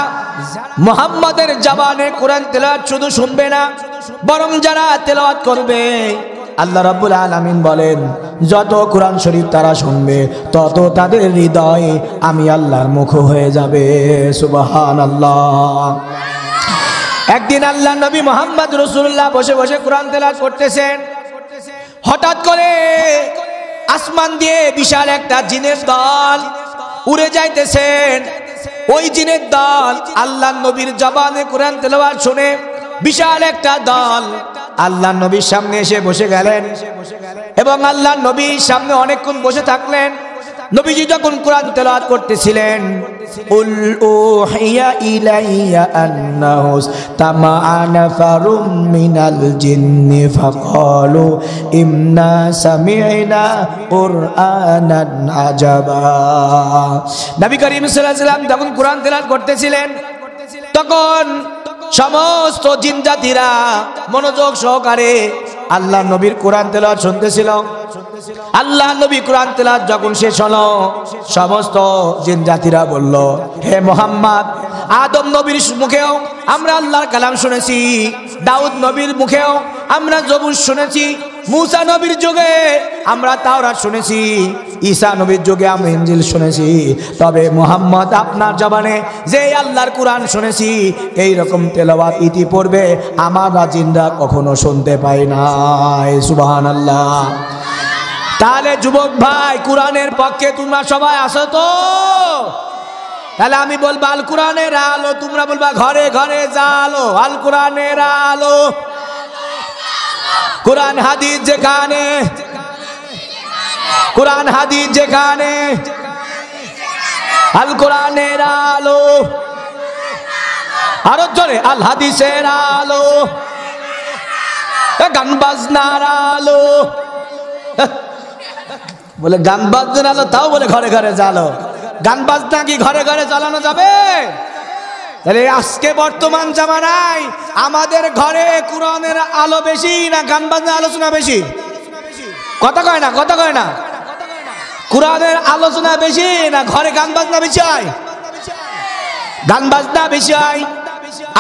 মুহাম্মাদের জবানে কোরআন তেলাওয়াত শুধু শুনবে না, বরং যারা তেলাওয়াত করবে, আল্লাহ রাব্বুল আলামিন বলেন, যত কোরআন শরীফ তারা শুনবে তত তাদের হৃদয় আমি আল্লাহর মুখ হয়ে যাবে। সুবহানাল্লাহ। একদিন আল্লাহ নবী মুহাম্মদ রাসূলুল্লাহ বসে বসে কোরআন তেলাওয়াত করতেছেন, হঠাৎ করে আসমান দিয়ে বিশাল একটা জিনের দল উড়ে যাইতেছেন। ওই জিনের দল আল্লাহ নবীর জবানে কোরআন তেলাওয়াত শুনে বিশাল একটা দল আল্লাহ নবীর সামনে এসে বসে গেলেন এবং আল্লাহ নবীর সামনে অনেকক্ষণ বসে থাকলেন। নবীজি যখন কোরআন তেলাওয়াত করতেছিলেন, উল উহিয়া ইলাইয়া আন্নাহু তামাআ নাফারুম মিনাল জিন্নি ফাকালু ইন্না সামি'না কুরআনান আজাবা। নবী করিম সাল্লাল্লাহু আলাইহি ওয়াসাল্লাম যখন কোরআন তেলাওয়াত করতেছিলেন, তখন সমস্ত জিন জাতিরা মনোযোগ সহকারে আল্লাহ নবীর কোরআন তেলাওয়াত শুনতেছিল। আল্লাহ নবী কোরআন তেলাওয়াত যখন শেষ হলো, সমস্ত জিন জাতিরা বলল, হে মুহাম্মদ, আদম নবীর মুখেও আমরা আল্লাহর কালাম শুনেছি, দাউদ নবীর মুখেও আমরা জবুর শুনেছি, মুসা নবীর যুগে আমরা তাওরাত শুনেছি, ঈসা নবীর যুগে আমরা ইনজিল শুনেছি, তবে মুহাম্মদ আপনার জবানে যে আল্লাহর কোরআন শুনেছি, এই রকম তেলাওয়াত ইতিপূর্বে আমরা জিনরা কখনো শুনতে পাই নাই। সুবহানাল্লাহ। তাহলে যুবক ভাই, কোরআনের পক্ষে তোমরা সবাই আসো তো? তাহলে আমি বলবো আল কোরআনের আলো, তোমরা বলবা ঘরে ঘরে জালো। আল কোরআনের আলো, কোরআন হাদিস যেখানে, কোরআন হাদিস যেখানে, আল কোরআনের আলো। আরো জোরে, আল হাদিসের আলো। গান বাজনার আলো, বলে গান বাজনার আলো, তাও বলে ঘরে ঘরে জ্বালো। গান বাজনা কি ঘরে ঘরে জ্বালানো যাবে? তাহলে আজকে বর্তমান জামানায় আমাদের ঘরে কোরআনের আলো বেশি না গান বাজনা আলোচনা বেশি? কথা কয় না, কথা কয় না। কোরআনের আলোচনা বেশি না ঘরে গান বাজনা বেশি হয়? গান বাজনা বেশি হয়।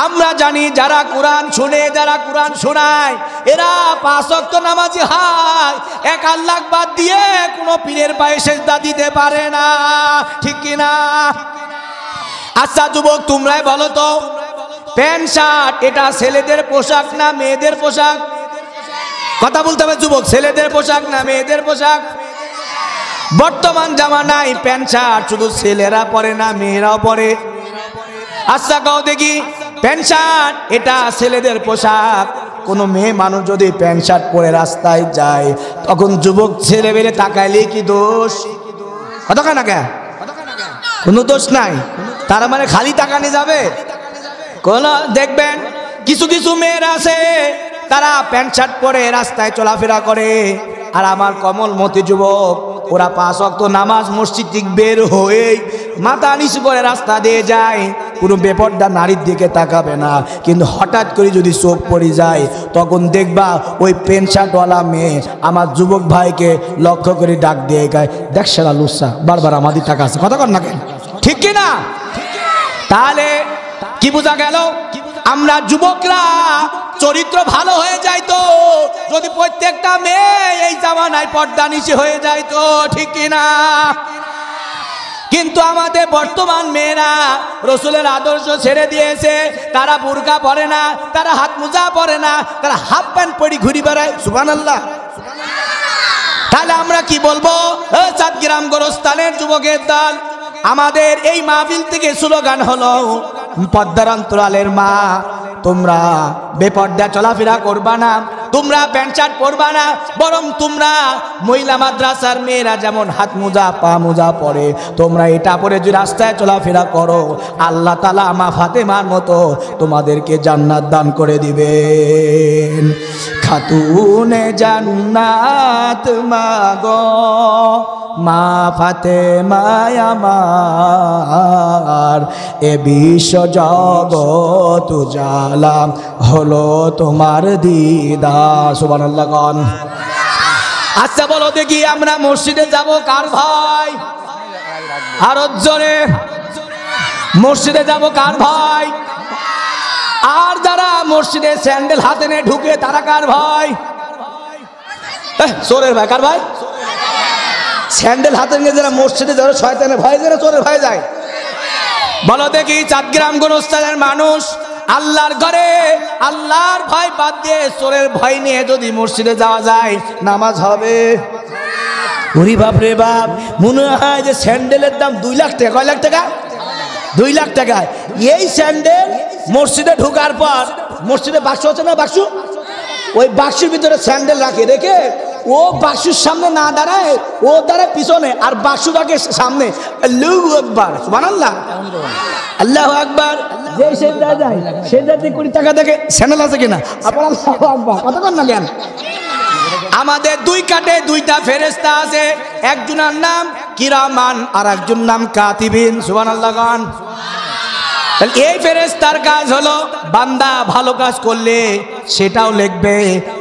আমরা জানি যারা কোরআন শুনে, যারা কোরআন শোনায়, এরা 5 ওয়াক্ত নামাজি হয়, এক আল্লাহ বাদ দিয়ে কোনো পীরের পায়ে সেজদা দিতে পারে না, ঠিক কিনা? আচ্ছা যুবক, তোমরাই বলো তো, প্যান্ট শার্ট এটা ছেলেদের পোশাক না মেয়েদের পোশাক? কথা বলতে হবে যুবক, ছেলেদের পোশাক না মেয়েদের পোশাক? বর্তমান জামানায় প্যান্ট শার্ট শুধু ছেলেরা পরে না মেয়েরাও পরে? আচ্ছা কও দেখি, প্যান্ট শার্ট এটা ছেলেদের পোশাক, কোনো মেয়ে মানুষ যদি প্যান্ট শার্ট পরে রাস্তায় যায়, তখন যুবক ছেলে বেলে তাকাইলে কি দোষ? কথা কয় না কে? কোনো দোষ নাই। তার মানে খালি তাকানি যাবে? কোন দেখবেন কিছু কিছু মেয়েরা আছে, তারা প্যান্ট শার্ট পরে রাস্তায় চলাফেরা করে, আর আমার কমলমতি যুবক ওরা 5 ওয়াক্ত নামাজ মসজিদ থেকে বের হয়ে মাথা নিচু করে রাস্তা দিয়ে যায়, কোনো বেপরদা নারীর দিকে তাকাবে না। কিন্তু হঠাৎ করে যদি চোখ পড়ে যায়, তখন দেখবা ওই প্যান্ট শার্টওয়ালা মেয়ে আমার যুবক ভাইকে লক্ষ্য করে ডাক দিয়ে গায়, দেখ সারা লুচ্চা, বারবার আমাদের টাকা আছে। কথা কর না কেন? ঠিক কিনা? তাহলে কি বোঝা গেল? আমরা যুবকরা চরিত্র ভালো হয়ে যাইতো যদি প্রত্যেকটা মেয়ে এই জামানায় পর্দা নিচে হয়ে যাইতো, ঠিক কিনা? কিন্তু আমাদের বর্তমান মেয়েরা রসুলের আদর্শ ছেড়ে দিয়েছে, তারা বুরকা পরে না, তারা হাত মোজা পরে না, তারা হাফ প্যান্ট পরে ঘুরি বেড়ায়। সুবহানাল্লাহ। তাহলে আমরা কি বলবো? চাঁদগ্রাম গোরস্থানের যুবকের দল, আমাদের এই মাহফিল থেকে স্লোগান হলো, পর্দার অন্তরালের মা, তোমরা বেপর্দা চলাফেরা করবা না, তোমরা প্যান্ট শার্ট পরবা না, বরং তোমরা মহিলা মাদ্রাসার মেয়েরা যেমন হাত মোজা পা মোজা পরে, তোমরা এটা পরে যদি রাস্তায় চলাফেরা করো, আল্লাহ তাআলা মা ফাতেমার মতো তোমাদেরকে জান্নাত দান করে দিবেন। খাতুনে জান্নাত মাগো মা ফাতেমা আমার, এ বিশ্ব জগৎ উজালা হলো তোমার দিদার। সুবহানাল্লাহ কোন। আচ্ছা বলো দেখি, আমরা মসজিদে যাব কার ভাই? আরো জোরে, মসজিদে যাব কার ভাই? আর যারা মসজিদে স্যান্ডেল হাতে নিয়ে ঢুকে তারা কার ভাই? চোরের ভাই। কার ভাই? স্যান্ডেল হাতে নিয়ে যারা মসজিদে যারা শয়তানের ভয় যায়, চোরের ভয় যায়। বলো দেখি, চাঁদগ্রাম গোরস্থানের মানুষ আল্লাহর ঘরে আল্লাহর ভয় বাদ দিয়ে চোরের ভয় নিয়ে যদি মসজিদে যাওয়া যায়, নামাজ হবে? ওরে বাপ রে বাপ, মনে হয় যে স্যান্ডেলের দাম 2 লাখ টাকা। কয় লাখ টাকা? 2 লাখ টাকা। এই স্যান্ডেল মসজিদে ঢোকার পর, মসজিদে বাক্স আছে না, বাক্স, ওই বাক্সের ভিতরে স্যান্ডেল রাখে, রেখে ও বাক্সের সামনে না দাঁড়ায়, ও দাঁড়ায় পিছনে, আর বাক্সটাকে সামনে। আল্লাহু আকবার, সুবহানাল্লাহ, আল্লাহু আকবার। যে সেজদা যায়, সেজদাতে 20 টাকা দেখে স্যান্ডেল আছে কিনা। আপনারা আল্লাহু আকবার কথা বলেন না কেন? আমাদের 2 কাটে 2টা ফেরেশতা আছে, একজনের নাম কিরামান আর একজনের নাম কাতিবিন। সুবহানাল্লাহ গান। এই ফেরেশতার কাজ হলো, বান্দা ভালো কাজ করলে সেটাও লিখবে,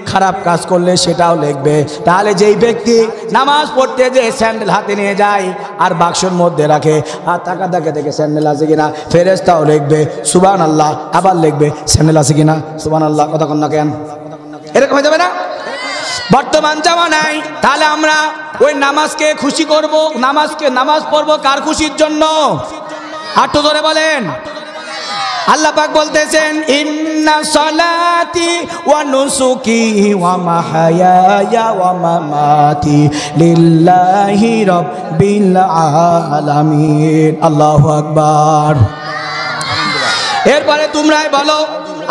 খারাপ কাজ করলে সেটাও লিখবে। তাহলে যেই ব্যক্তি নামাজ পড়তে যে স্যান্ডেল হাতে নিয়ে যায় আর বাক্সের মধ্যে রাখে, আর টাকা দেখে দেখে স্যান্ডেল আছে কিনা, ফেরেশতাও লিখবে সুবহানাল্লাহ, আবার লিখবে স্যান্ডেল আছে কিনা। সুবহানাল্লাহ কথা কন না কেন? এরকম হয়ে যাবে না বর্তমান জামানায়? তাহলে আমরা ওই নামাজকে খুশি করব, নামাজ পড়বো কার খুশির জন্য? একটু ধরে বলেন। আল্লাহ পাক বলতেছেন, ইন্না সালাতি ওয়া নুসুকি ওয়া মাহইয়ায়া ওয়া মামাতি লিল্লাহি রাব্বিল আলামিন। আল্লাহু আকবার। এরপরে তোমরাই বলো,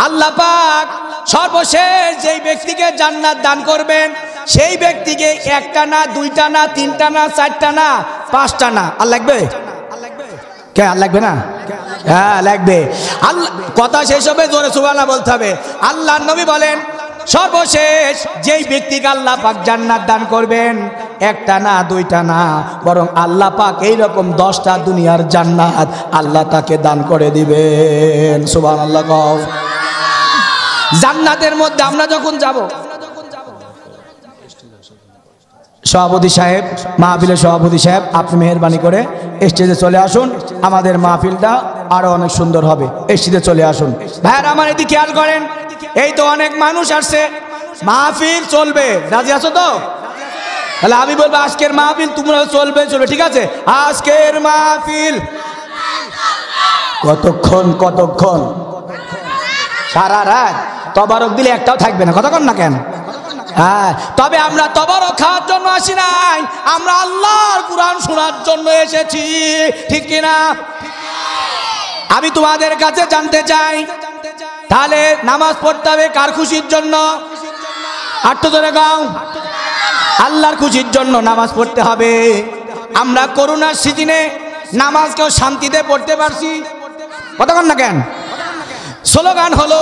আল্লাহ পাক সর্বশেষ যেই ব্যক্তিকে জান্নাত দান করবেন, সেই ব্যক্তিকে 1টা না 2টা না 3টা না 4টা না 5টা না, আর লাগবে কে? আর লাগবে না? হ্যাঁ লাগবে। আল্লাহ কথা শেষ হবে, জোরে সুবহানাল্লাহ বলতে হবে। আল্লাহর নবী বলেন, সর্বশেষ যেই ব্যক্তিকে আল্লাহ পাক জান্নাত দান করবেন, একটা না দুইটা না, বরং আল্লাহ পাক এইরকম 10টা দুনিয়ার জান্নাত আল্লাহ তাকে দান করে দিবেন। সুবহানাল্লাহ। জান্নাতের মধ্যে আমরা যখন যাব, সভাপতি সাহেব, মাহফিলের সভাপতি সাহেব, আপনি মেহেরবানি করে স্টেজে চলে আসুন। আমাদের মাহফিলটা আরো অনেক সুন্দর হবে। স্টেজে চলে আসুন। ভাইরা আমার এদিকে খেয়াল করেন, এই তো অনেক মানুষ আসছে, মাহফিল চলবে, রাজি আছো তো? তাহলে আমি বলবো আজকের মাহফিল তোমরা চলবে, ঠিক আছে? আজকের মাহফিল কতক্ষণ? সারা রাত। তবারক দিলে একটাও থাকবে না, কতক্ষণ না কেন? হ্যাঁ, তবে আমরা তবারক খাওয়ার জন্য আসি নাই, আমরা আল্লাহর কুরআন শোনার জন্য এসেছি, ঠিক কিনা? আমি তোমাদের কাছে জানতে চাই, তাহলে নামাজ পড়তে হবে কার খুশির জন্য? আটটা ধরে গাও, আল্লাহর খুশির জন্য নামাজ পড়তে হবে। আমরা করোনার সিজনে নামাজ কেউ শান্তিতে পড়তে পারছি? কতক্ষণ না কেন? স্লোগান হলো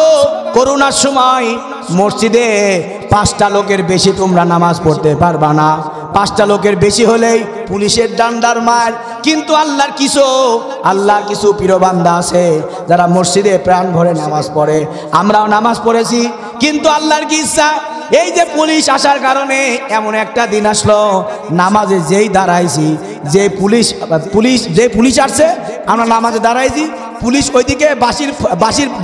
করোনার সময় মসজিদে 5টা লোকের বেশি তোমরা নামাজ পড়তে পারবা না। 5টা লোকের বেশি হলেই পুলিশের ডান্ডার মার। কিন্তু আল্লাহর কিছু প্রিয় বান্দা আছে যারা মসজিদে প্রাণ ভরে নামাজ পড়ে। আমরাও নামাজ পড়েছি, কিন্তু আল্লাহর কি ইচ্ছা, এই যে পুলিশ আসার কারণে এমন একটা দিন আসলো, নামাজে যেই দাঁড়াইছি, যে পুলিশ আসছে, আমরা নামাজে দাঁড়াইছি, পুলিশ ওইদিকে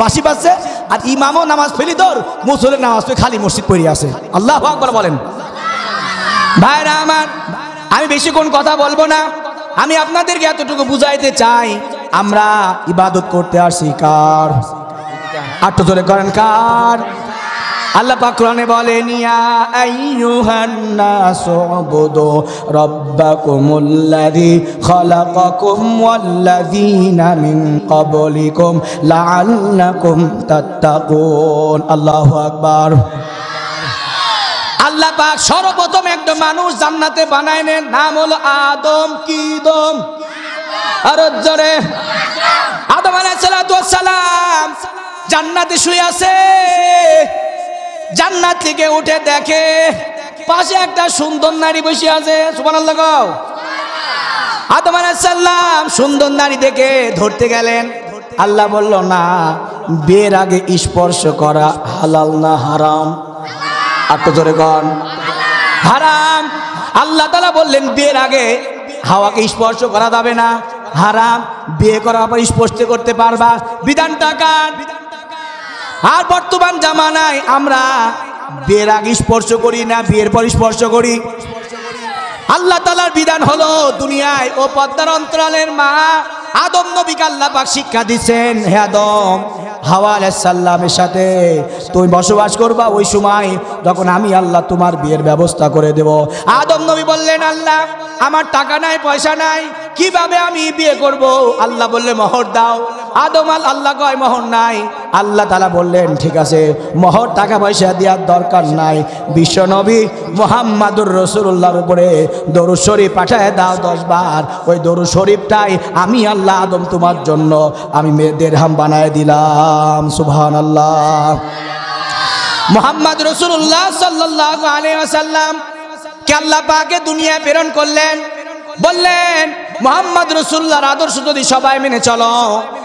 বাঁশি বাজছে, আর ইমামও নামাজ ফেলি তোর মুসল্লির নামাজ খালি মসজিদ পড়ে আছে। আল্লাহু আকবার বলেন। ভাইরা আমার, আমি বেশিক্ষণ কথা বলবো না, আমি আপনাদেরকে এতটুকু বুঝাইতে চাই, আমরা ইবাদত করতে আসি কার? আটটা ধরে করেন কার? আল্লাহ পাক কোরআনে বলেন, ইয়া আইয়ুহান নাসু উবুদু রাব্বাকুমুল্লাযী খালাকাকুম ওয়াল্লাযীনা মিন ক্বাবলিকুম লাআল্লাকুম তাত্তাকুন। আল্লাহু আকবার। আল্লাহ পাক সর্বপ্রথম একটা মানুষ জান্নাতে বানাইলেন, নাম হলো আদম। কি দম? আর জোরে। আদম আলাইহিস সালাতু ওয়াস সালাম জান্নাতে শুয়ে আছে। জান্নাত থেকে উঠে দেখে পাশে একটা সুন্দর নারী বসে আছে। সুবহানাল্লাহ। আদম আলাইহিস সালাম সুন্দর নারী দেখে ধরতে গেলেন। আল্লাহ বলল, না, বিয়ের আগে স্পর্শ করা হালাল না হারাম? আটটা জোরে কন, হারাম। আল্লাহ তাআলা বললেন, বিয়ের আগে হাওয়াকে স্পর্শ করা যাবে না, হারাম। বিয়ে করার পর স্পর্শ করতে পারবা, বিধানটা কার? আর বর্তমান জামানায় আমরা বিয়ের আগে স্পর্শ করি না, বিয়ের পর স্পর্শ করি। আল্লাহ তাআলার বিধান হলো, দুনিয়ায় ও পদ্মার অন্তরালের মা আদম নবীকে আল্লাহ পাক শিক্ষা দিচ্ছেন, হে আদম, হাওয়া আলাইহিস সালামের সাথে তুমি বসবাস করবা, ওই সময় যখন আমি আল্লাহ তোমার বিয়ের ব্যবস্থা করে দেব। আদম নবী বললেন, আল্লাহ, আমার টাকা নাই, পয়সা নাই, কিভাবে আমি বিয়ে করব? আল্লাহ বললে, মোহর দাও। আদম আল্লাহ কয় মোহর নাই। আল্লাহ তাআলা বললেন, ঠিক আছে, মোহর টাকা পয়সা দেওয়ার দরকার নাই, বিশ্ব নবী মুহাম্মাদুর রাসূলুল্লাহর উপরে দরুদ শরীফ পাঠায় দাও 10 বার। ওই দরুদ শরীফটাই আমি আল্লাহ আদম তোমার জন্য আমি দিরহাম বানায় দিলাম। সুবহানাল্লাহ। মুহাম্মদ রাসূলুল্লাহ সাল্লাল্লাহু আলাইহি ওয়াসাল্লাম কে আল্লাহ পাকে দুনিয়ায় প্রেরণ করলেন, বললেন, মুহাম্মদ রাসূলুল্লাহর আদর্শ যদি সবাই মেনে চলো,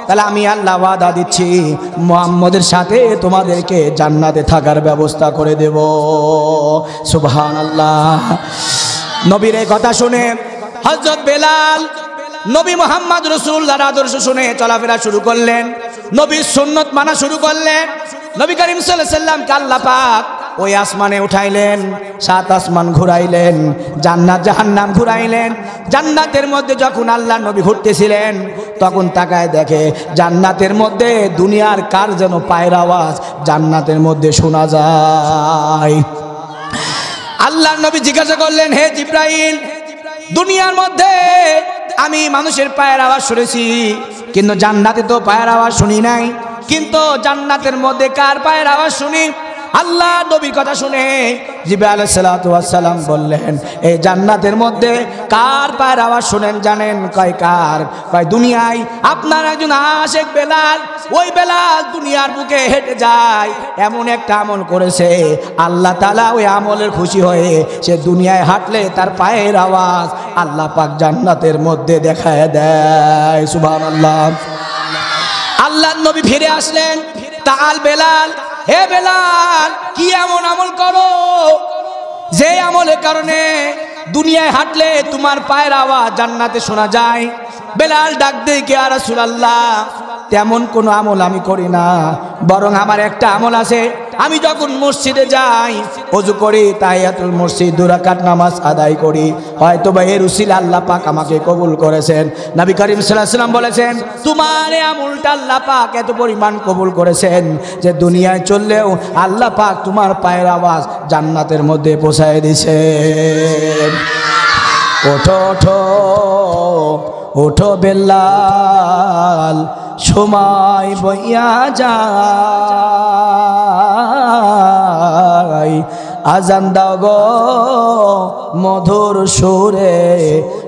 তাহলে আমি আল্লাহ ওয়াদা দিচ্ছি মুহাম্মদের সাথে তোমাদেরকে জান্নাতে থাকার ব্যবস্থা করে দেব। সুবহানাল্লাহ। নবীর এই কথা শুনে হযরত বেলাল নবী মুহাম্মদ রাসূলুল্লাহর আদর্শ শুনে চলাফেরা শুরু করলেন, নবীর সুন্নত মানা শুরু করলেন। নবী করিম সাল্লাল্লাহু আলাইহি ওয়াসাল্লামকে আল্লাহ পাক ওই আসমানে উঠাইলেন, 7 আসমান ঘুরাইলেন, জান্নাত জাহান্নাম ঘুরাইলেন। জান্নাতের মধ্যে যখন আল্লাহ নবী ঘুরতেছিলেন, তখন তাকায় দেখে জান্নাতের মধ্যে দুনিয়ার কার যেন পায়ের আওয়াজ জান্নাতের মধ্যে শোনা যায়। আল্লাহ নবী জিজ্ঞাসা করলেন, হে জিবরাইল, দুনিয়ার মধ্যে আমি মানুষের পায়ের আওয়াজ শুনেছি, কিন্তু জান্নাতে তো পায়ের আওয়াজ শুনি নাই, কিন্তু জান্নাতের মধ্যে কার পায়ের আওয়াজ শুনি? আল্লাহ নবীর কথা শুনে জিবরাইল আলাইহিস সালাতু ওয়াস সালাম বললেন, এই জান্নাতের মধ্যে কার পায়ের আওয়াজ শুনেন জানেন? কয় কার? কয় দুনিয়ায় আপনার একজন আশিক বেলাল, ওই বেলাল দুনিয়ার বুকে হেঁটে যায়, এমন একটা আমল করেছে আল্লাহ তাআলা ওই আমলের খুশি হয়ে সে দুনিয়ায় হাঁটলে তার পায়ের আওয়াজ আল্লাহ পাক জান্নাতের মধ্যে দেখায় দেয়। সুবহানাল্লাহ। আল্লাহর নবী ফিরে আসলেন, তাআল বেলাল, হে বেলাল কি এমন আমল করো যে আমলের কারণে দুনিয়ায় হাঁটলে তোমার পায়ের আওয়াজ জান্নাতে শোনা যায়? বেলাল ডাক দিয়ে কে, ইয়া রাসূলুল্লাহ তেমন কোনো আমল আমি করি না, বরং আমার একটা আমল আছে। আমি যখন মসজিদে যাই ওযু করি, তাহিয়াতুল মসজিদ 2 রাকাত নামাজ আদায় করি, হয়তো বা এর উসিলা আল্লাহ পাক আমাকে কবুল করেছেন। নবী করিম সাল্লাল্লাহু আলাইহি ওয়াসাল্লাম বলেছেন, তোমার এই আমলটা আল্লাহ পাক এত পরিমাণ কবুল করেছেন যে দুনিয়ায় চললেও আল্লাহ পাক তোমার পায়ের আওয়াজ জান্নাতের মধ্যে পৌঁছায় দিয়েছেন। ওঠো ওঠো ওঠো বেলাল, সময় বইয়া যায়, আজান দাও গো মধুর সুরে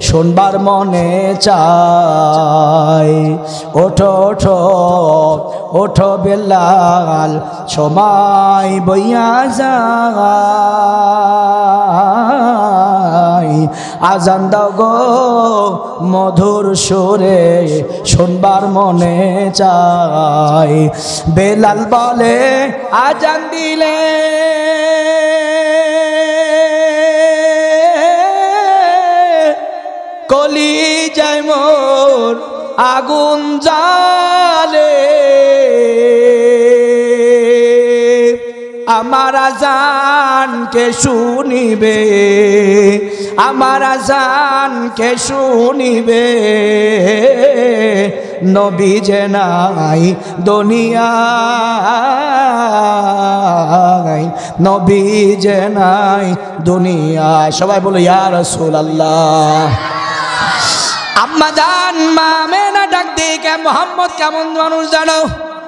শুনবার মনে চায়। ওঠো ওঠো ওঠো বেলাল, সময় বইয়া যায়, আজান দাও গো মধুর সুরে শুনবার মনে চায়। বেলাল বলে আজান দিলে কলি যায় মোর আগুন জ্বালে, আমার আজান কে শুনিবে, আমার আজান কে শুনিবে, নবী যে নাই দুনিয়ায়, নবী যে নাই দুনিয়ায়। সবাই বলো ইয়া রাসূলুল্লাহ। আম্মা জান মা আমেনা ডাক দিয়ে কে, মুহাম্মদ কেমন মানুষ জানো?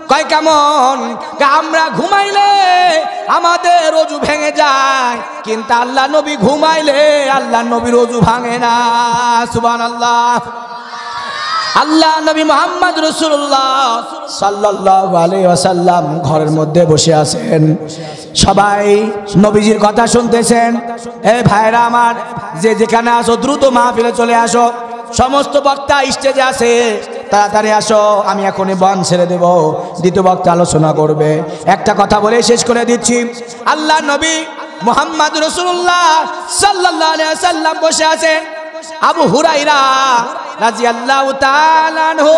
কয় কেমন? আমরা ঘুমাইলে আমাদের ওযু ভেঙে যায়, কিন্তু আল্লাহ নবী ঘুমাইলে আল্লাহ নবীর ওযু ভাঙে না। সুবহানাল্লাহ। আল্লাহ নবী মুহাম্মদ রাসূলুল্লাহ সাল্লাল্লাহু আলাইহি ওয়াসাল্লাম ঘরের মধ্যে বসে আছেন, সবাই নবীজির কথা শুনতেছেন। এই ভাইরা আমার, যে যেখানে আসো দ্রুত মাহফিলে চলে আসো। সমস্ত বক্তা স্টেজে আছে, তাড়াতাড়ি আসো, আমি এখনই বয়ান ছেড়ে দেব, দ্বিতীয় বক্তা আলোচনা করবে। একটা কথা বলে শেষ করে দিচ্ছি। আল্লাহ নবী মুহাম্মদ রাসূলুল্লাহ সাল্লাল্লাহু আলাইহি ওয়াসাল্লাম বসে আছেন। আবু হুরায়রা রাদিয়াল্লাহু তাআলা আনহু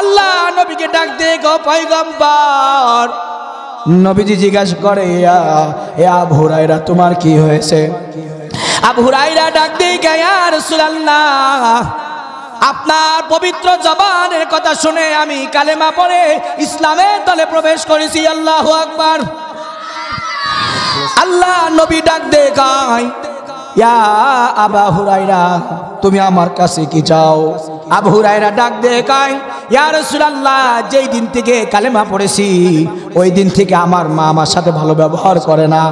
আল্লাহ নবীকে ডাক দিয়ে গো পয়গম্বর। নবীজি জিজ্ঞাসা করে, এ আবু হুরায়রা তোমার কি হয়েছে? আবু হুরায়রা ডাক দিয়ে গে, ইয়া রাসূলুল্লাহ আপনার পবিত্র জবানের কথা শুনে আমি কালেমা পড়ে ইসলামের দলে প্রবেশ করেছি। আল্লাহু আকবার। আল্লাহ নবী ডাক দিয়ে কয়, ইয়া আবু হুরায়রা তুমি আমার কাছে কি চাও? আবু হুরায়রা ডাক দিয়ে কয়, ইয়া রাসূলুল্লাহ যেই দিন থেকে কালেমা পড়েছি ওই দিন থেকে আমার মা আমার সাথে ভালো ব্যবহার করে না।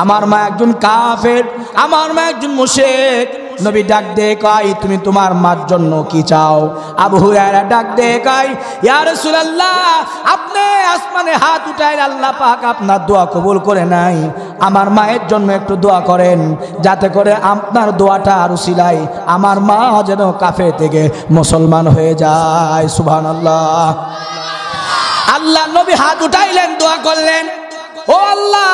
আমার মা একজন কাফের, আমার মা একজন মুশরিক। নবী ডাক দিয়ে কয়, তুমি তোমার মার জন্য কি চাও? আবু হুরায়রা ডাক দিয়ে কয়, ইয়া রাসূলুল্লাহ আপনি আসমানে হাত উঠায় আল্লাহ পাক আপনার দোয়া কবুল করে নাই, আমার মায়ের জন্য একটু দোয়া করেন, যাতে করে আপনার দোয়াটা আর উসিলায় আমার মা যেন কাফের থেকে মুসলমান হয়ে যায়। সুবহানাল্লাহ। আল্লাহ নবী হাত উঠাইলেন, দোয়া করলেন, ও আল্লাহ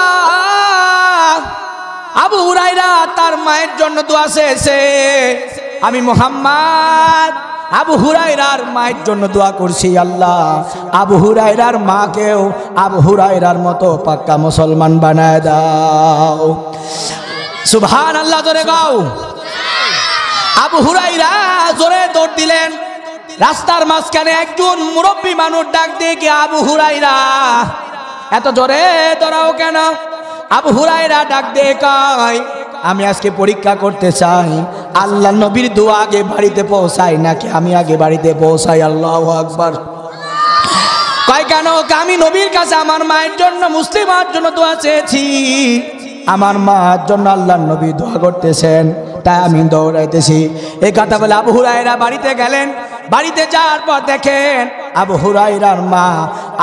আবু হুরায়রা তার মায়ের জন্য দোয়া চেয়েছে, আমি মুহাম্মদ আবু হুরায়রার মায়ের জন্য দোয়া করছি। আল্লাহ আবু হুরায়রার মাকেও আবু হুরায়রার মতো পাক্কা মুসলমান বানায় দাও। সুবহানাল্লাহ। জোরে গাও। আবু হুরায়রা জোরে দৌড় দিলেন। রাস্তার মাঝখানে একজন মুরব্বী মানুষ ডাক দিয়ে কি, আবু হুরায়রা এত জোরে দৌড়াও কেন? আবু হুরায়রা ডাক দিয়ে কয়, আমি আজকে পরীক্ষা করতে চাই আল্লাহ নবীর দোয়া আগে বাড়িতে পৌঁছায় নাকি আমি আগে বাড়িতে পৌঁছাই। আল্লাহু আকবার। কয় কেন? হোক আমি নবীর কাছে আমার মায়ের জন্য, মুসলিমার জন্য দোয়া চেয়েছি। আমার মার জন্য আল্লাহর নবী দোয়া করতেছেন, তাই আমি দৌড়াইতেছি। এই কথা বলে আবু হুরায়রা বাড়িতে গেলেন। বাড়িতে যাওয়ার পর দেখেন আবু হুরায়রার মা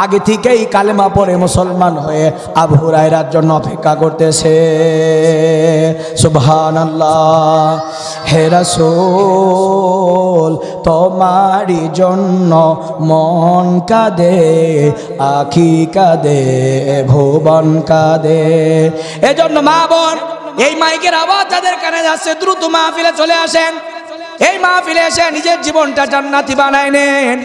আগে থেকেই কালেমা পড়ে মুসলমান হয়ে আবু হুরায়রার জন্য অপেক্ষা করতেছে। সুবহানাল্লাহ। হে রাসূল তোমারই জন্য মন কাঁদে, আখি কাঁদে, ভুবন কাঁদে। এজন্য মা বোন, এই মাইকের আওয়াজ যাদের কানে যাচ্ছে দ্রুত মাহফিলে চলে আসেন। এই মাহফিলে এসে নিজের জীবনটা জান্নাতি বানায় নেন।